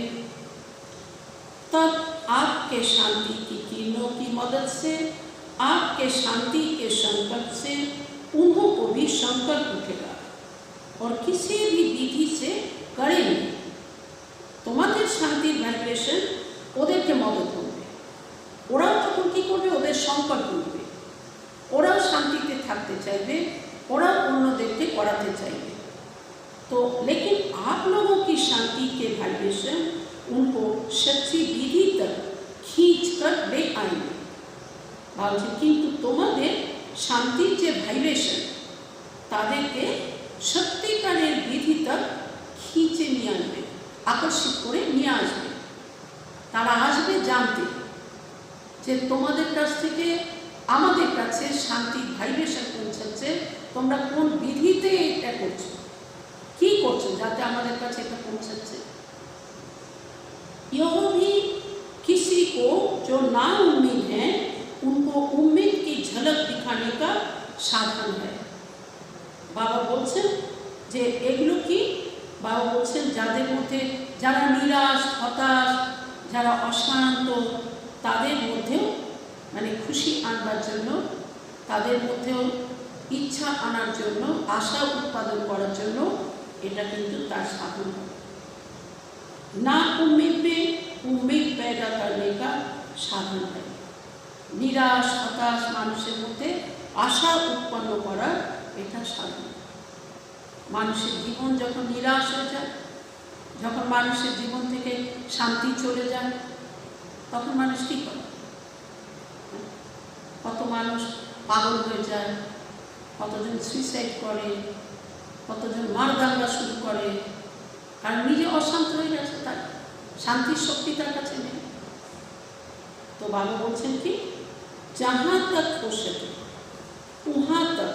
तब आपके शांति की किरणों की मदद से, आपके शांति के संकल्प से उन्हों को भी संकल्प उठेगा और किसी भी विधि से करेंगे। তোমাদের শান্তির ভাইব্রেশন ওদেরকে মদত করবে, ওরাও তখন কি করবে? ওদের সংকল্প উঠবে, ওরাও শান্তিতে থাকতে চাইবে, ওরাও অন্যদেরকে করাতে চাইবে। तो लेकिन आप लोगों की शांति के वाइब्रेशन उनको सच्ची विधि तक खींच कर ले आएंगे। भावছে কিন্তু তোমাদের শান্তির যে ভাইব্রেশন তাদেরকে সত্যিকারের বিধি তক খিঁচে নিয়ে আসবে, আকর্ষিত করে নিয়ে আসবে। তারা আসবে জানতে যে তোমাদের কাছ থেকে আমাদের কাছে শান্তির ভাইব্রেশন পৌঁছাচ্ছে, তোমরা কোন বিধিতে এটা করছো, কি করছো যাতে আমাদের কাছে এটা পৌঁছাচ্ছে। यह भी किसी को जो ना उम्मीद है उनको उम्मीद की झलक दिखाने का साधन है। बाबा বলছেন যে এগুলো কি? বাবা বলছেন যাদের মধ্যে যারা নিরাশ, হতাশ, যারা অশান্ত, তাদের মধ্যেও মানে খুশি আনবার জন্য, তাদের মধ্যেও ইচ্ছা আনার জন্য, আশা উৎপাদন করার জন্য এটা কিন্তু তার সাধন। না उम्मीद में उम्मीद पैदा करने का साधन है। নিরাশ হতাশ মানুষের মধ্যে আশা উৎপন্ন করার এটা সাধন। মানুষের জীবন যখন নিরাশ হয়ে যায়, যখন মানুষের জীবন থেকে শান্তি চলে যায়, তখন মানুষ কী করে? কত মানুষ পাগল হয়ে যায়, কতজন সুইসাইড করে, কতজন মারদাঙ্গা শুরু করে, কারণ নিজে অশান্ত হয়ে গেছে, তার শান্তির শক্তি তার কাছে নেই। তো বাবা বলছেন কি, जहाँ तक हो सके वहाँ तक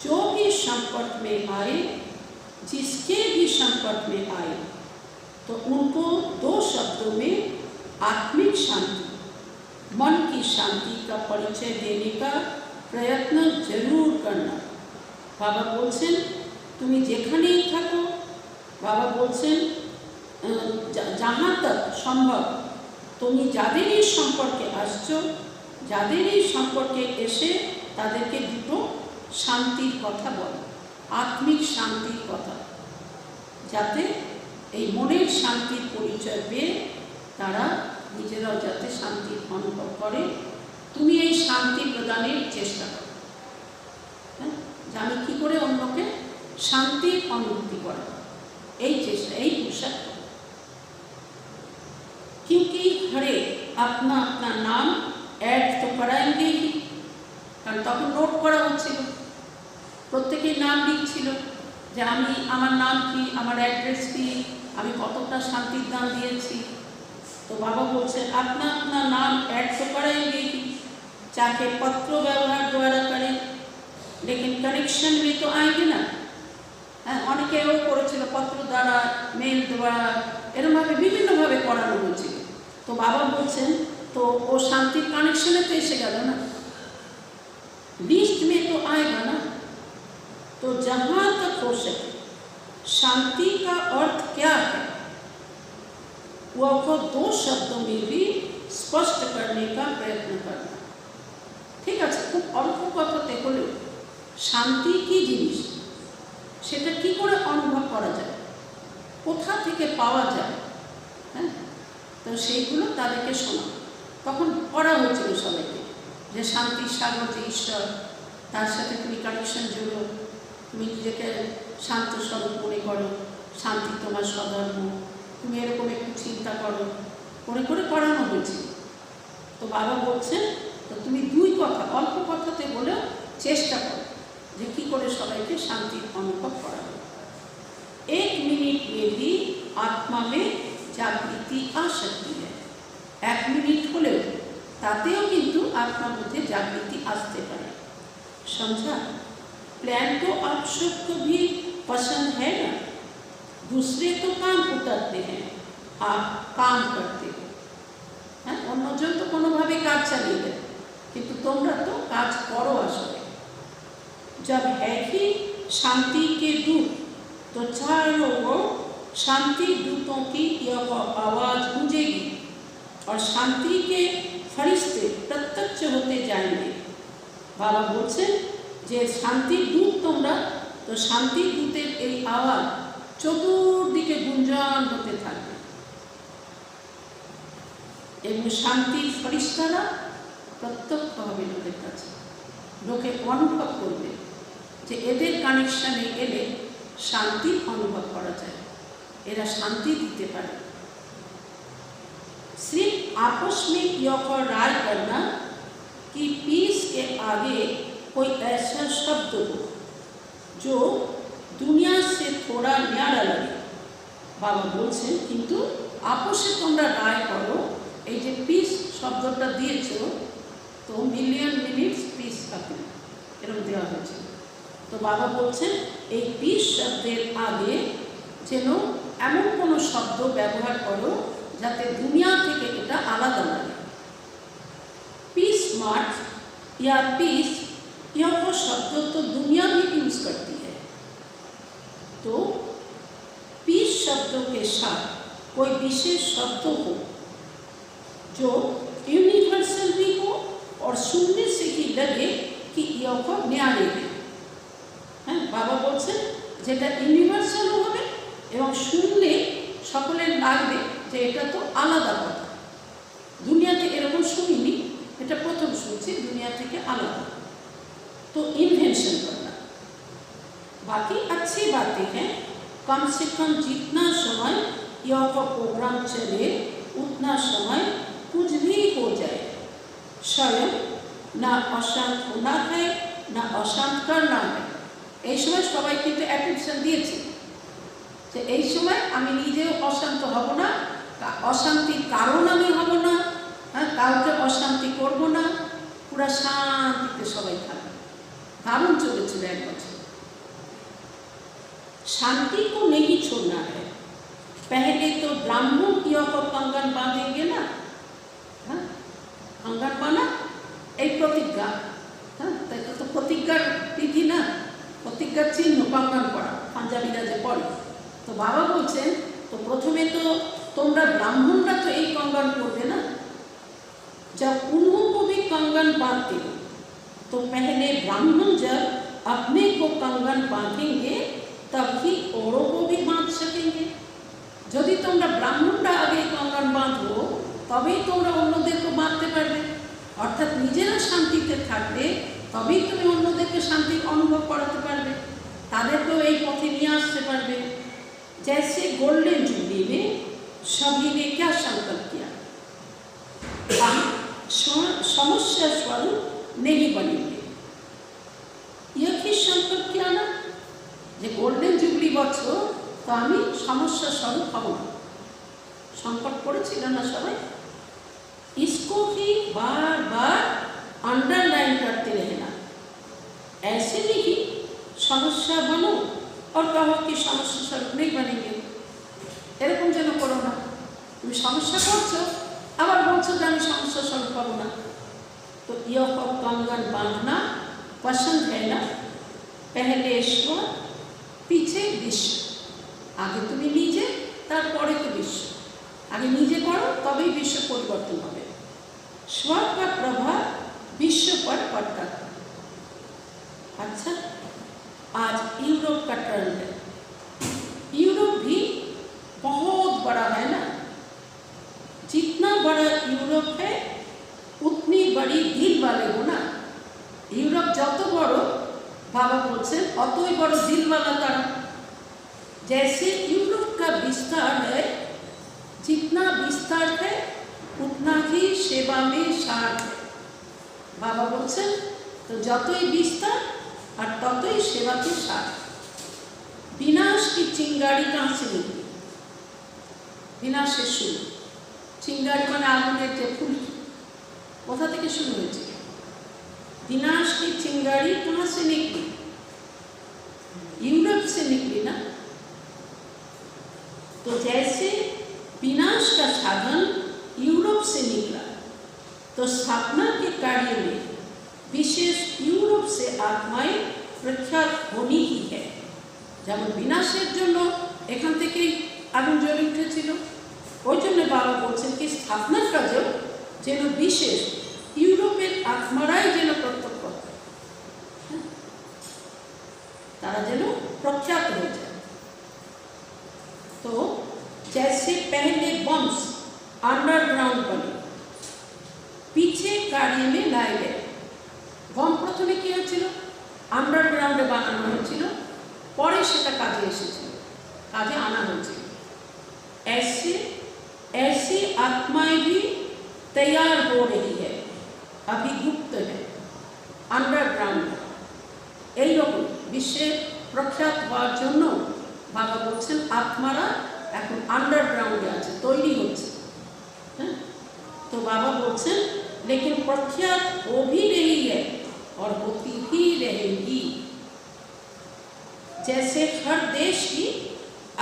जो भी संपर्क में आए जिसके भी संपर्क में आए तो उनको 2 शब्दों में आत्मिक शांति, मन की शांति का परिचय देने का प्रयत्न जरूर करना। बाबा बोलছেন তুমি যেখানেই থাকো, বাবা বলছেন जहाँ तक সম্ভব তুমি যাদেরই সম্পর্কে আসছো, যাদেরই সম্পর্কে এসে তাদেরকে দুটো শান্তির কথা বলো, আত্মিক শান্তির কথা, যাতে এই মনের শান্তির পরিচয় পেয়ে তারা নিজেরাও যাতে শান্তির অনুভব করে। তুমি এই শান্তি প্রদানের চেষ্টা করো, হ্যাঁ, যে আমি কী করে অন্যকে শান্তির অনুভূতি করা, এই চেষ্টা, এই পোশাক। क्योंकि हरे अपना अपना नाम ऐड तो कराएंगे ही, কারণ তখন নোট করা হচ্ছিল, প্রত্যেকেই নাম লিখছিল যে আমি আমার নাম কি, আমার অ্যাড্রেস কি, আমি কতটা শান্তির দান দিয়েছি। তো বাবা বলছে अपना अपना नाम ऐड तो कराएंगे ही, चाहे पत्र व्यवहार द्वारा करें लेकिन कनेक्शन में तो आएंगे ना। হ্যাঁ, অনেকেও করেছিল পত্র দ্বারা, মেল দ্বারা, এরমভাবে বিভিন্নভাবে করানো হয়েছিল। তো বাবা বলছেন তো ও শান্তির কানেকশনে তো এসে গেল না, लिस्ट में तो आएगा ना। तो जहाँ तक हो सके शांति का अर्थ क्या है वो को 2 शब्दों में भी स्पष्ट करने का प्रयत्न करना। ठीक है, खूब अल्प कथाते हलेও शांति की जिनिस সেটা কী করে অনুভব করা যায়, কোথা থেকে পাওয়া যায়, হ্যাঁ, তো সেইগুলো তাদেরকে শোনা। তখন পড়া হয়েছিল সবাইকে যে শান্তির সাগর যে ঈশ্বর, তার সাথে তুমি কানেকশন জুড়ো, তুমি নিজেকে শান্ত স্বরূপ মনে করো, শান্তি তোমার স্বধর্ম, তুমি এরকম একটু চিন্তা করো, করে করে পড়ানো হয়েছিল। তো বাবা বলছেন তো তুমি 2 কথা অল্প কথাতে বলেও চেষ্টা করো যে কী করে সবাইকে শান্তির অনুভব করা হবে। 1 मिनट में भी आत्मा में जागृति आ सकती है। 1 मिनट হলেও তাতেও কিন্তু आत्मा মধ্যে जागृति আসতে পারে। समझा? प्लान तो आप सबको भी पसंद है ना। दूसरे तो काम उतरते हैं, आप काम करते हो, হ্যাঁ, অন্যজন তো কোনোভাবে কাজ চালিয়ে দেয়, কিন্তু তোমরা তো কাজ করো আসলে। जब है ही शांति के दूत तो चारों ओर शांति दूतों की यह आवाज़ गूंजेगी और शांति के फरिश्ते प्रत्यक्ष होते जाएंगे। बाबा बोलছেন যে শান্তি দূত তোমরা, তো শান্তি দূতের এই আওয়াজ চতুর্দিকে গুঞ্জন হতে থাকবে এবং শান্তির ফরিস্তারা প্রত্যক্ষ হবে লোকের কাছে, লোকে অনুভব করবে যে এদের কানেকশানে এলে শান্তি অনুভব করা যায়, এরা শান্তি দিতে পারে। सिर्फ आपस में यह राय करना कि पीस के आगे कोई ऐसा शब्द हो जो दुनिया से थोड़ा न्यारा लगे। बाबा बोलছেন কিন্তু आपसे তোমরা রায় করো, এই যে পিস শব্দটা দিয়েছো তো মিলিয়ন মিনিটস পিস কাপি এরকম দেওয়া হয়েছে। তো বাবা বলছেন এই পিস শব্দের আগে যেন এমন কোনো শব্দ ব্যবহার করো যাতে দুনিয়া থেকে এটা আলাদা লাগে। पीस मार्च या पीस यह शब्द तो दुनिया भी यूज करती है, तो पीस शब्दों के साथ कोई विशेष शब्द हो जो यूनिवर्सल भी हो और सुनने से ही लगे कि यह न्यारे है। হ্যাঁ, বাবা বলছেন যেটা ইউনিভার্সালও হবে এবং শুনলে সকলের লাগবে যে এটা তো আলাদা কথা, দুনিয়া থেকে এরকম শুনিনি, এটা প্রথম শুনছি, দুনিয়া থেকে আলাদা। तो इन्वेंशन करना, बाकी अच्छी बातें हैं, कम से कम जितना समय यह प्रोग्राम चले उतना समय कुछ भी हो जाए, स्वयं ना अशांत होना है ना अशांत करना है। এই সময় সবাই কিন্তু অ্যাটেনশন দিয়েছে যে এই সময় আমি নিজেও অশান্ত হব না, অশান্তির কারণ আমি হব না, হ্যাঁ, কাউকে অশান্তি করব না, পুরা শান্তিতে সবাই থাকবে। দারুণ চলেছিল 1 বছর। शांति को नहीं छोड़ना है। पहले तो ब्राह्मण क्यों को कंगन बांधेंगे ना, हाँ कंगन बांधा एक प्रतिज्ञा, हाँ तो प्रतिज्ञार विधि ना, प्रतिज्ञार चिन्ह कंगन पड़ा पांजाबीरा जे पड़े। तो बाबा बोलছেন तो प्रथमे तो তোমরা ब्राह्मणরা तो एक कंगन पड़বে ना, जब उनको भी कंगन बांधते हो तो पहले ब्राह्मण जब अपने को कंगन बांधेंगे तभी औरों को भी बांध सकेंगे। यदि তোমরা ব্রাহ্মণরা আগে कंगन बांधो तभी তোমরা অন্যদেরকে বাঁধতে পারবে। অর্থাৎ নিজেরা শান্তিতে থাকলে তবেই তুমি অন্যদেরকে শান্তি অনুভব করাতে পারবে, তাদেরকেও এই পথে নিয়ে আসতে পারবে। जैसे गोल्डन जुबली में सभी ने क्या संकल्प किया, हम समस्या स्वरूप नहीं बनेंगे, यही संकल्प किया ना যে গোল্ডেন জুবলি বছর তো আমি সমস্যা স্বরূপ হব না, সংকট পড়েছিল না সবাই। इसको ही बार बार अंडरलाइन करते रहना, ऐसे नहीं समस्या बनो और कहो कि समस्या स्वरूप नहीं बनेंगे, এরকম যেন করো না। তুমি সমস্যা করছো আবার বলছো যে আমি সমস্যা স্বরূপ হব না। तो यह कंगन बांधना पसंद है ना, पहले ईश्वर पीछे विश्व, आगे तुम्हें नीचे तारपरे तो विश्व, आगे नीचे करो तभी विश्व परिवर्तन होगा। स्वर का प्रभाव विश्व पर पड़ता है। अच्छा, आज यूरोप का टर्न है, यूरोप भी बहुत बड़ा है ना, जितना बड़ा यूरोप है उतनी बड़ी दिल वाले हो ना। यूरोप যত বড় बाबा बोलছেন অতই বড় दिल वाला तारा। जैसे यूरोप का विस्तार है, जितना विस्तार है उतना ही सेवा में सार है। बाबा बोलছেন तो যতই विस्तार और ततई सेवा के सार। विनाश की चिंगारी कहाँ से निकली, विनाशेर शुरू, चिंगारी माने आগুনের যে ফুল, কোথা থেকে শুরু হয়েছে? विनाश की चिंगारी कहाँ से निकली? यूरोप से निकली ना। तो जैसे विनाश का साधन यूरोप से निकला, तो स्थापना के कार्य में विशेष यूरोप से आत्माएं प्रख्यात होनी ही है। যেমন বিনাশের জন্য এখান থেকেই আগুন জ্বলে উঠেছিল, ওই জন্য বাবা বলছেন কি স্থাপনার কাজেও যেন বিশেষ यूरोपेर आत्माराई जेन प्रत्यक्ष करे, तारा जेन प्रख्यात हो जाए। तो जैसे पहले बम्स अंडरग्राउंड बने, पीछे कार्य में लाए गए। बम प्रथमे कि हच्छिलो अंडरग्राउंडे बानानो हच्छिलो, परे सेटा काजे एसेछिलो, काजे आना हच्छिलो। ऐसे ऐसी आत्माएं भी तैयार हो रही है, अभी गुप्त है, अंडरग्राउंड है। এই রকম বিশ্বে প্রখ্যাত হওয়ার জন্য বাবা বলছেন আত্মারা এখন আন্ডারগ্রাউন্ডে আছে, তৈরি হচ্ছে। হ্যাঁ, তো বাবা বলছেন लेकिन प्रख्यात हो भी रही है और होती ही रहेगी। जैसे हर देश की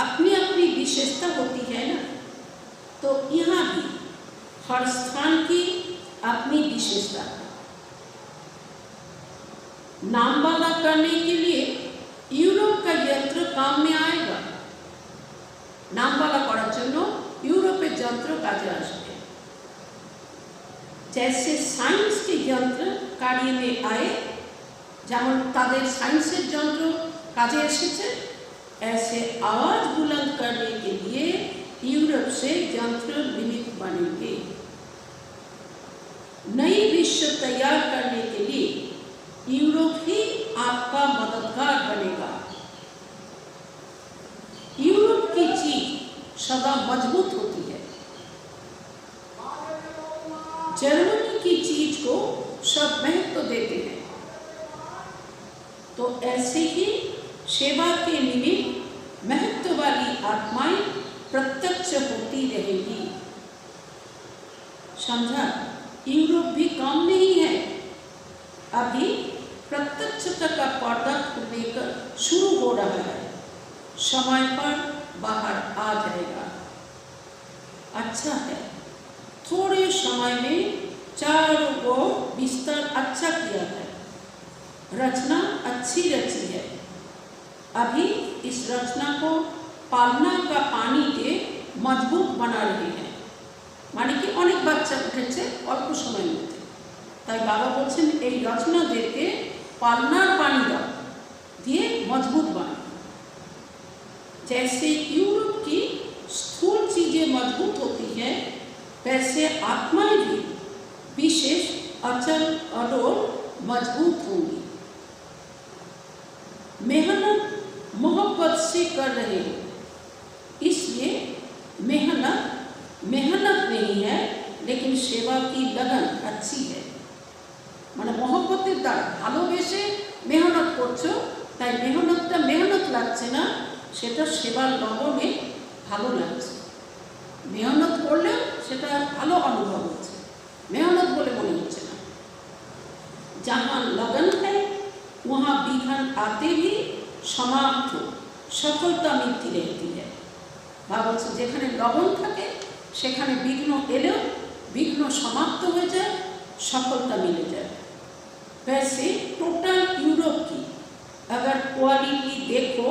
अपनी अपनी विशेषता होती है ना, तो यहाँ भी हर स्थान की अपनी विशेषता है। नाम वाला करने के लिए यूरोप का यंत्र काम में आएगा, नाम वाला करार जन्य यूरोपेर यंत्र काजे आसबे। जैसे साइंस के यंत्र कार्य में आए, जेमन तादेर साइंसेर यंत्र काजे एसेছে, ऐसे आवाज बुलंद करने के लिए यूरोप से यंत्र निमित्त बनेंगे। नई विश्व तैयार करने के लिए यूरोप ही आपका मददगार बनेगा। यूरोप की चीज सदा मजबूत होती है, जर्मनी की चीज को सब महत्व देते हैं। तो ऐसे ही सेवा के निमित्त महत्व वाली आत्माएं प्रत्यक्ष होती रहेगी। समझा? यूरोप भी कम नहीं है, अभी प्रत्यक्षता का पर्दा खुलने का शुरू हो रहा है। समय पर बाहर आ जाएगा। अच्छा है, थोड़े समय में चारों ओर बिस्तर अच्छा किया है, रचना अच्छी रची है। अभी इस रचना को पालना का पानी के मजबूत बना रहे हैं। माने कि अनेक बच्चा उठेছে অল্প সময়ের মধ্যে, তাই বাবা বলছেন এই রচনাদেরকে পালনার পানি দাও, দিয়ে मजबूत बनाओ। जैसे यूरोप की स्थूल चीजें मजबूत होती है, वैसे आत्माएं भी विशेष अचल अडोल मजबूत होंगी। मेहनत मोहब्बत से कर रहे हो, इसलिए मेहनत नहीं है, लेकिन सेवा की लगन अच्छी है। মানে मोहब्बतेर দ্বারা ভালোবেসে মেহনত করছো, তাই মেহনতটা মেহনত লাগছে না, সেটা সেবার লগনে ভালো লাগছে। মেহনত করলেও সেটা ভালো অনুভব হচ্ছে, মেহনত বলে মনে হচ্ছে না। जहाँ लगन है वहाँ विघ्न आते भी समाप्त सफलता मिलती रहती है। बाबा যেখানে लगन থাকে সেখানে विघ्न এলেও विघ्न समाप्त हो जाए, सफलता मिल जाए। वैसे टोटल यूरोप की अगर क्वालिटी देखो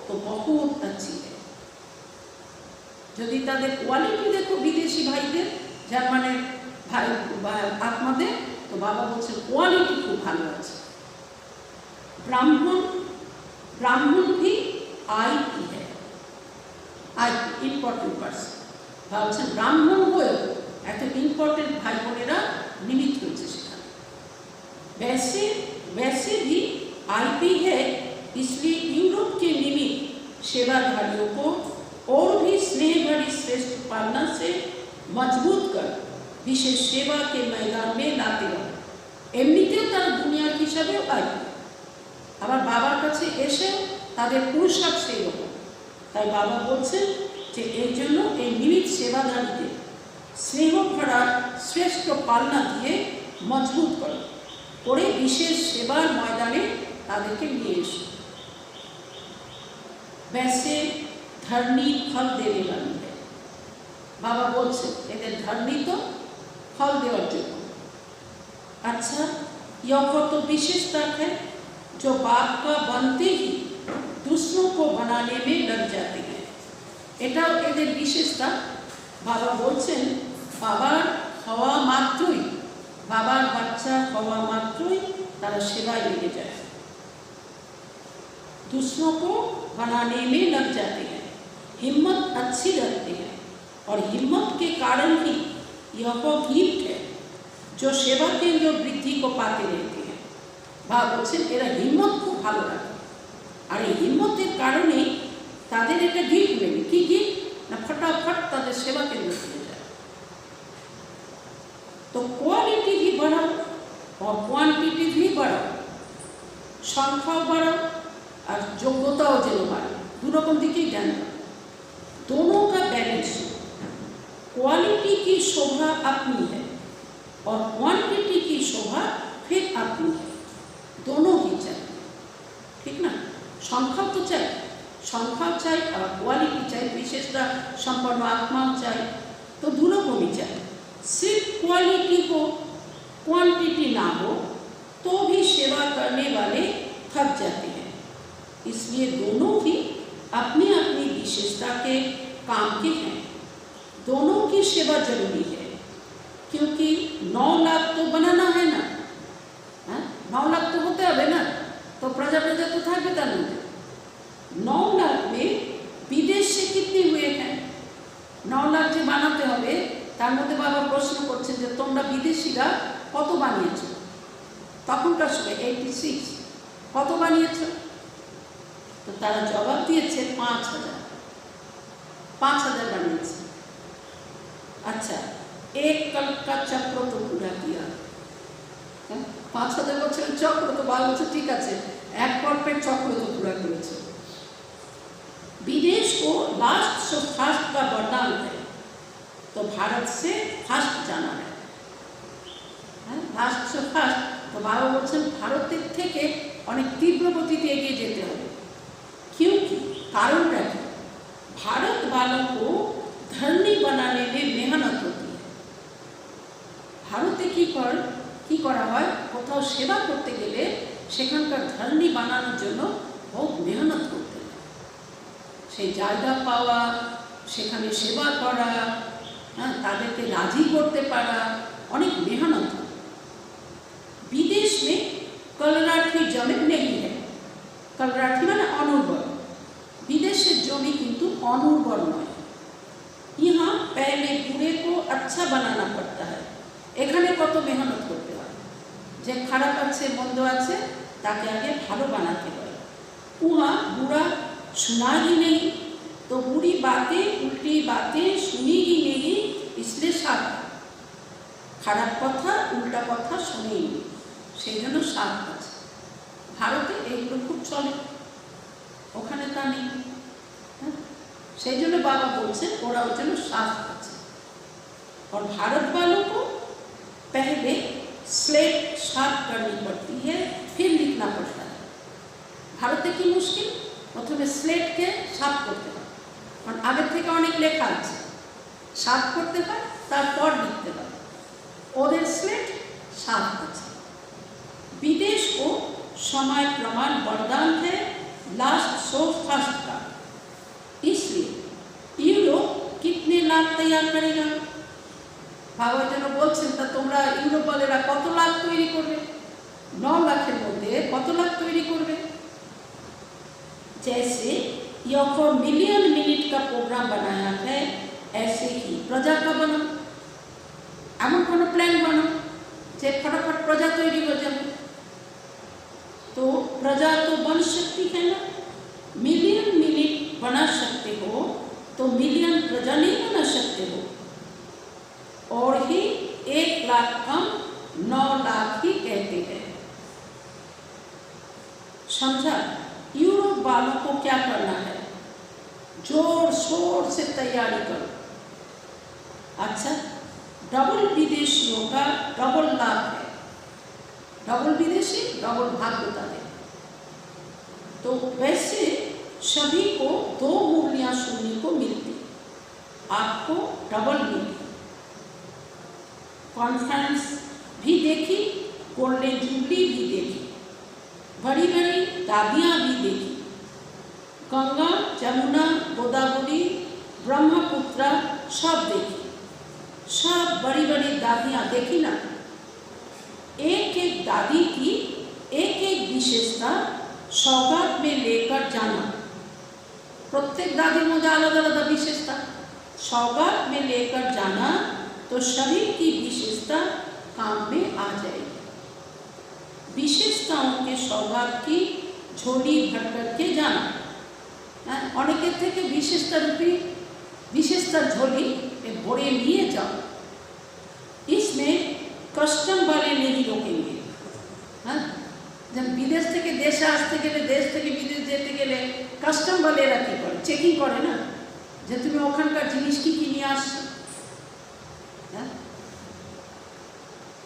तो बहुत अच्छी है। यदि ताদের क्वालिटी देखो विदेशी भाईদের জার্মানের भाई आत्माদের, तो बाबा बोलছেন क्वालिटी खूब भालो আছে। ब्राह्मण भी आईपी है, आईपी इम्पोर्टेंट पर्सन। बाबा बोलছেন ब्राह्मण হয়েও এত इम्पोर्टेंट भाई বোনেরা निमित হয়েছে সেখানে। वैसे भी आईपी है, इसलिए यूरोप के निमित्त सेवाधारियों को और भी स्नेह भरी श्रेष्ठ पालना से मजबूत कर विशेष सेवा के मैदान में लाते रहो। एमनितेও তারা দুনিয়ার হিসাবেও আইপি, আবার বাবার কাছে এসে তাদের পুরস্কার সেই রকম। তাই বাবা বলছেন যে এই জন্য এই নিমিত্ত সেবাধারীদের স্নেহ ভরা শ্রেষ্ঠ পালনা দিয়ে মজবুত করে বিশেষ সেবার ময়দানে তাদেরকে নিয়ে এসো। वैसे धरनी फल देने वाली है। बाबा बोलছেন এদের धरनी तो फल देওয়ার জন্য। अच्छा, यह तो विशेषता है जो बाप का बनते ही दूसरों को बनाने में लग जाते हैं। এটাও এদের বিশেষতা। বাবা বলছেন বাবার হওয়া মাত্রই, বাবার বাচ্চা হওয়া মাত্রই তারা সেবায় লেগে যায়, दूसरों को बनाने में लग जाते हैं, हिम्मत अच्छी रखते हैं, और हिम्मत के कारण ही यह गिफ्ट है जो सेवा केंद्र वृद्धि को पाते रहते हैं। बाबा बोलছেন এরা হিম্মত খুব ভালো রাখে, আর এই হিম্মতের কারণেই তাদের একটা গিফট নেবে। কি গিফট না, फटाफट তাদের সেবা কেন্দ্র চলে যায়। तो क्वालिटी भी बढ़ाओ और क्वांटिटी भी बढ़ाओ, संख्याও बढ़ाओ और योग्यताओ যেন বাড়ে। दो रकम दिखेই ध्यान दो, दोनों का बैलेंस। क्वालिटी की शोभा अपनी है और क्वांटिटी की शोभा फिर अपनी है, दोनों ही चाहिए। ठीक ना, संख्या तो चाहिए, संख्या चाहिए और क्वालिटी चाहिए, विशेषता संपन्न आत्माओं चाहिए, तो दोनों को भी चाहिए। सिर्फ क्वालिटी हो, क्वांटिटी ना हो तो भी सेवा करने वाले थक जाते हैं। इसलिए दोनों ही अपनी अपनी विशेषता के काम के हैं, दोनों की सेवा जरूरी है। क्योंकि 9 लाख तो बनाना है ना, 9 लाख तो होते হবে না, तो प्रजा तो থাকবে তার মধ্যে। 9 लाख में विदेश से कितने हुए हैं? 9 लाख যে বানাতে হবে তার মধ্যে বাবা প্রশ্ন করছেন যে তোমরা বিদেশিরা কত বানিয়েছো? তখনকার সময় 86 কত বানিয়েছো? तो तारा जवाब दिए 5000 बानिয়েছে। अच्छा, एक कल्प का चक्र तो पूरा किया, 5000 বছরের চক্র তো বাবা বলছে ঠিক আছে, এক কল্পের চক্র তো পুরা করেছে। विदेश को लास्ट से फास्ट का वरदान है, तो भारत से फास्ट जाना है। लास्ट से फास्ट, तो बाबा বলছেন ভারতের থেকে অনেক তীব্র গতিতে এগিয়ে যেতে হবে। क्योंकि कारण ভারতে কি করা হয়, কোথাও সেবা করতে গেলে সেখানকার ধর্মী বানানোর জন্য বহুত মেহনত করতে হয়। সেই জায়গা পাওয়া, সেখানে সেবা করা, তাদেরকে রাজি করতে পারা, অনেক মেহনত হয়। विदेश में कलराठी जमीन नहीं है। कलराठी माने अनुर्वर। विदेशे जमी किंतु अनुर्वर नय। यहाँ पहले बुरे को अच्छा बनाना पड़ता है। एखाने कत मेहनत करते हैं, जे खराब आछे मंद आछे ताके आगे भालो बनाते हैं। वहाँ बुरा सुना ही नहीं, तो बुरी बातें उल्टी बातें सुनी ही नहीं, इसलिए साथ खराब कथा उल्टा कथा शुनेई সেই জন্য সাপ আছে। ভারতে এইগুলো খুব চলে, ওখানে তা নেই। সেই জন্য বাবা বলছেন ওরা ওর জন্য সাপ আছে। और भारत वालों को पहले स्लेट साफ करनी पड़ती है, फिर लिखना पड़ता है। ভারতে কি মুশকিল, প্রথমে স্লেটকে সাফ করতে হয়, কারণ আগের থেকে অনেক লেখা আছে, সাফ করতে হয় তারপর লিখতে হয়। ওদের স্লেট साफ আছে। विदेश को समय प्रमाण वरदान है लास्ट 100 फर्स्ट का, इसलिए यूरोप कितने लाख तैयार करेगा। बाबा जन बोलছেন তা তোমরা ইউরোপ वालेरा কত লাখ তৈরি করবে, 9 লাখের মধ্যে কত লাখ তৈরি করবে। जैसे यह मिलियन मिनट का प्रोग्राम बनाया है, ऐसे ही प्रजा का बनो, एमन कोनो प्लान बनो जे फटाफट प्रजा तैरी हो जाए। तो प्रजा तो बन सकती है ना, मिलियन मिनट बना सकते हो तो मिलियन प्रजा नहीं बना सकते हो। और ही 1 लाख कम 9 लाख ही कहते हैं। समझा। यूरोप वालों को क्या करना है, जोर शोर से तैयारी करो। अच्छा, डबल विदेशियों का डबल लाभ है, डबल विदेशी डबल भाग्यता है। तो वैसे सभी को 2 मुरलियां सुनने को मिलती, आपको डबल मिली। कॉन्फ्रेंस भी देखी, गोल्डन जुबली भी देखी, बड़ी बड़ी दादियाँ भी देखी, गंगा जमुना गोदावरी ब्रह्मपुत्र सब देखी, सब बड़ी बड़ी दादियाँ देखी ना। एक एक दादी की एक एक विशेषता सौगात में लेकर जाना। प्रत्येक दादी में अलग अलग विशेषता सौगात में लेकर जाना, तो सभी की विशेषता काम में आ जाएगी। विशेषताओं के सौगात की झोली भर करके जाना। अनेकेर थेके विशेषता रूपी विशेषता झोली भरे लिए जाओ। इसमें कस्टम वाले नहीं रोकेंगे। जब विदेश থেকে দেশে আসতে গেলে, দেশ থেকে বিদেশ যেতে গেলে কাস্টম वालेরা কি করে, চেকিং করে না যে তুমি ওখানকার জিনিস কি কি নিয়ে আসছো।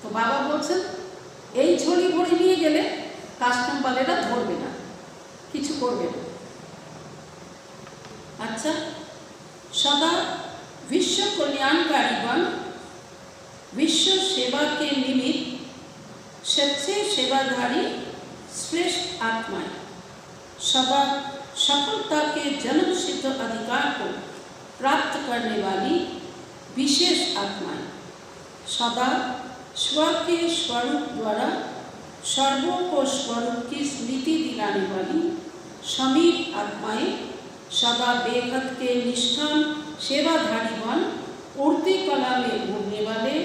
তো বাবা বলছেন এই ঝোলি ভরে নিয়ে গেলে কাস্টম वालेরা ধরবে না, কিছু করবে না। अच्छा, सदा विश्व कल्याणकारी बन, विश्व सेवा के निमित्त सच्चे सेवाधारी श्रेष्ठ आत्माएं, सदा सफलता के जन्म सिद्ध अधिकार को प्राप्त करने वाली विशेष आत्माएं, सदा स्व के स्वरूप द्वारा सर्वों को स्वरूप की स्मृति दिलाने वाली समीप आत्माएं, सदा बेहद के निष्ठान सेवाधारी बन, उड़ती कला में उड़ने वाले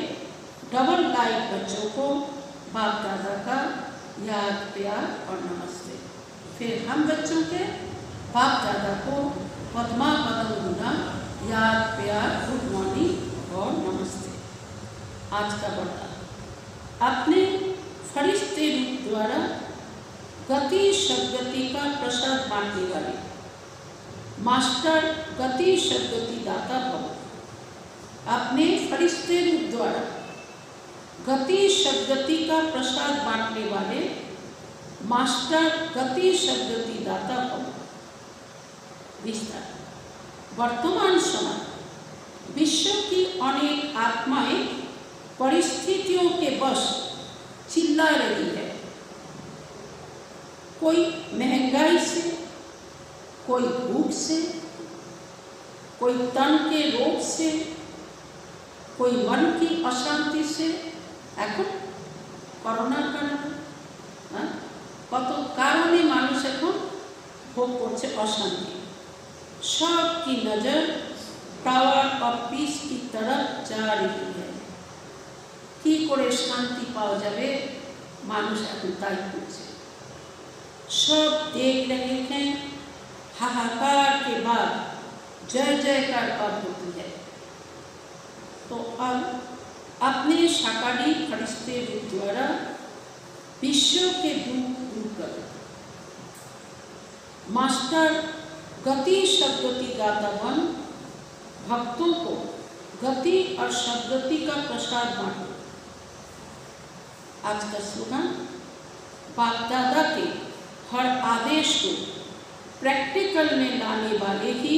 डबल लाइफ बच्चों को बाप दादा का याद प्यार और नमस्ते। फिर हम बच्चों के बाप दादा को पद्मा पदम गुना याद प्यार गुड मॉर्निंग और नमस्ते। आज का बर्ताव अपने फरिश्ते रूप द्वारा गति सद्गति का प्रसाद बांटने वाले मास्टर गति सद्गति दाता भव। अपने फरिश्ते रूप द्वारा गति सद्गति का प्रसाद बांटने वाले मास्टर गति सद्गति दाता भव। विस्तार। वर्तमान समय विश्व की अनेक आत्माएं परिस्थितियों के वश चिल्ला रही है। कोई महंगाई से, कोई भूख से, कोई तन के रोग से, कोई मन की अशांति से, এখন করোনার কারণে কত কারণে মানুষ এখন ভোগ করছে অশান্তি। सबकी नजर टावर ऑफ पीस की तरफ जा रही है। কি করে শান্তি পাওয়া যাবে মানুষ এখন তাই করছে। सब देख रहे हैं, हाहाकार के बाद जय जयकार कब होती है। तो अब अपने शाकाहारी फरिश्ते द्वारा विश्व के दुख दूर कर मास्टर गति शब्दति गाता बन भक्तों को गति और शब्दति का प्रसाद बांटो। आज का स्लोगन बाप दादा के हर आदेश को प्रैक्टिकल में लाने वाले ही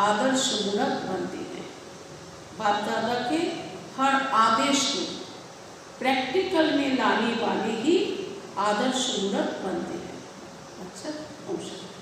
आदर्श मूर्त बनते हैं। बाप दादा के हर आदेश को प्रैक्टिकल में लाने वाले ही आदर्श मूर्त बनते हैं। अच्छा, नमस्कार।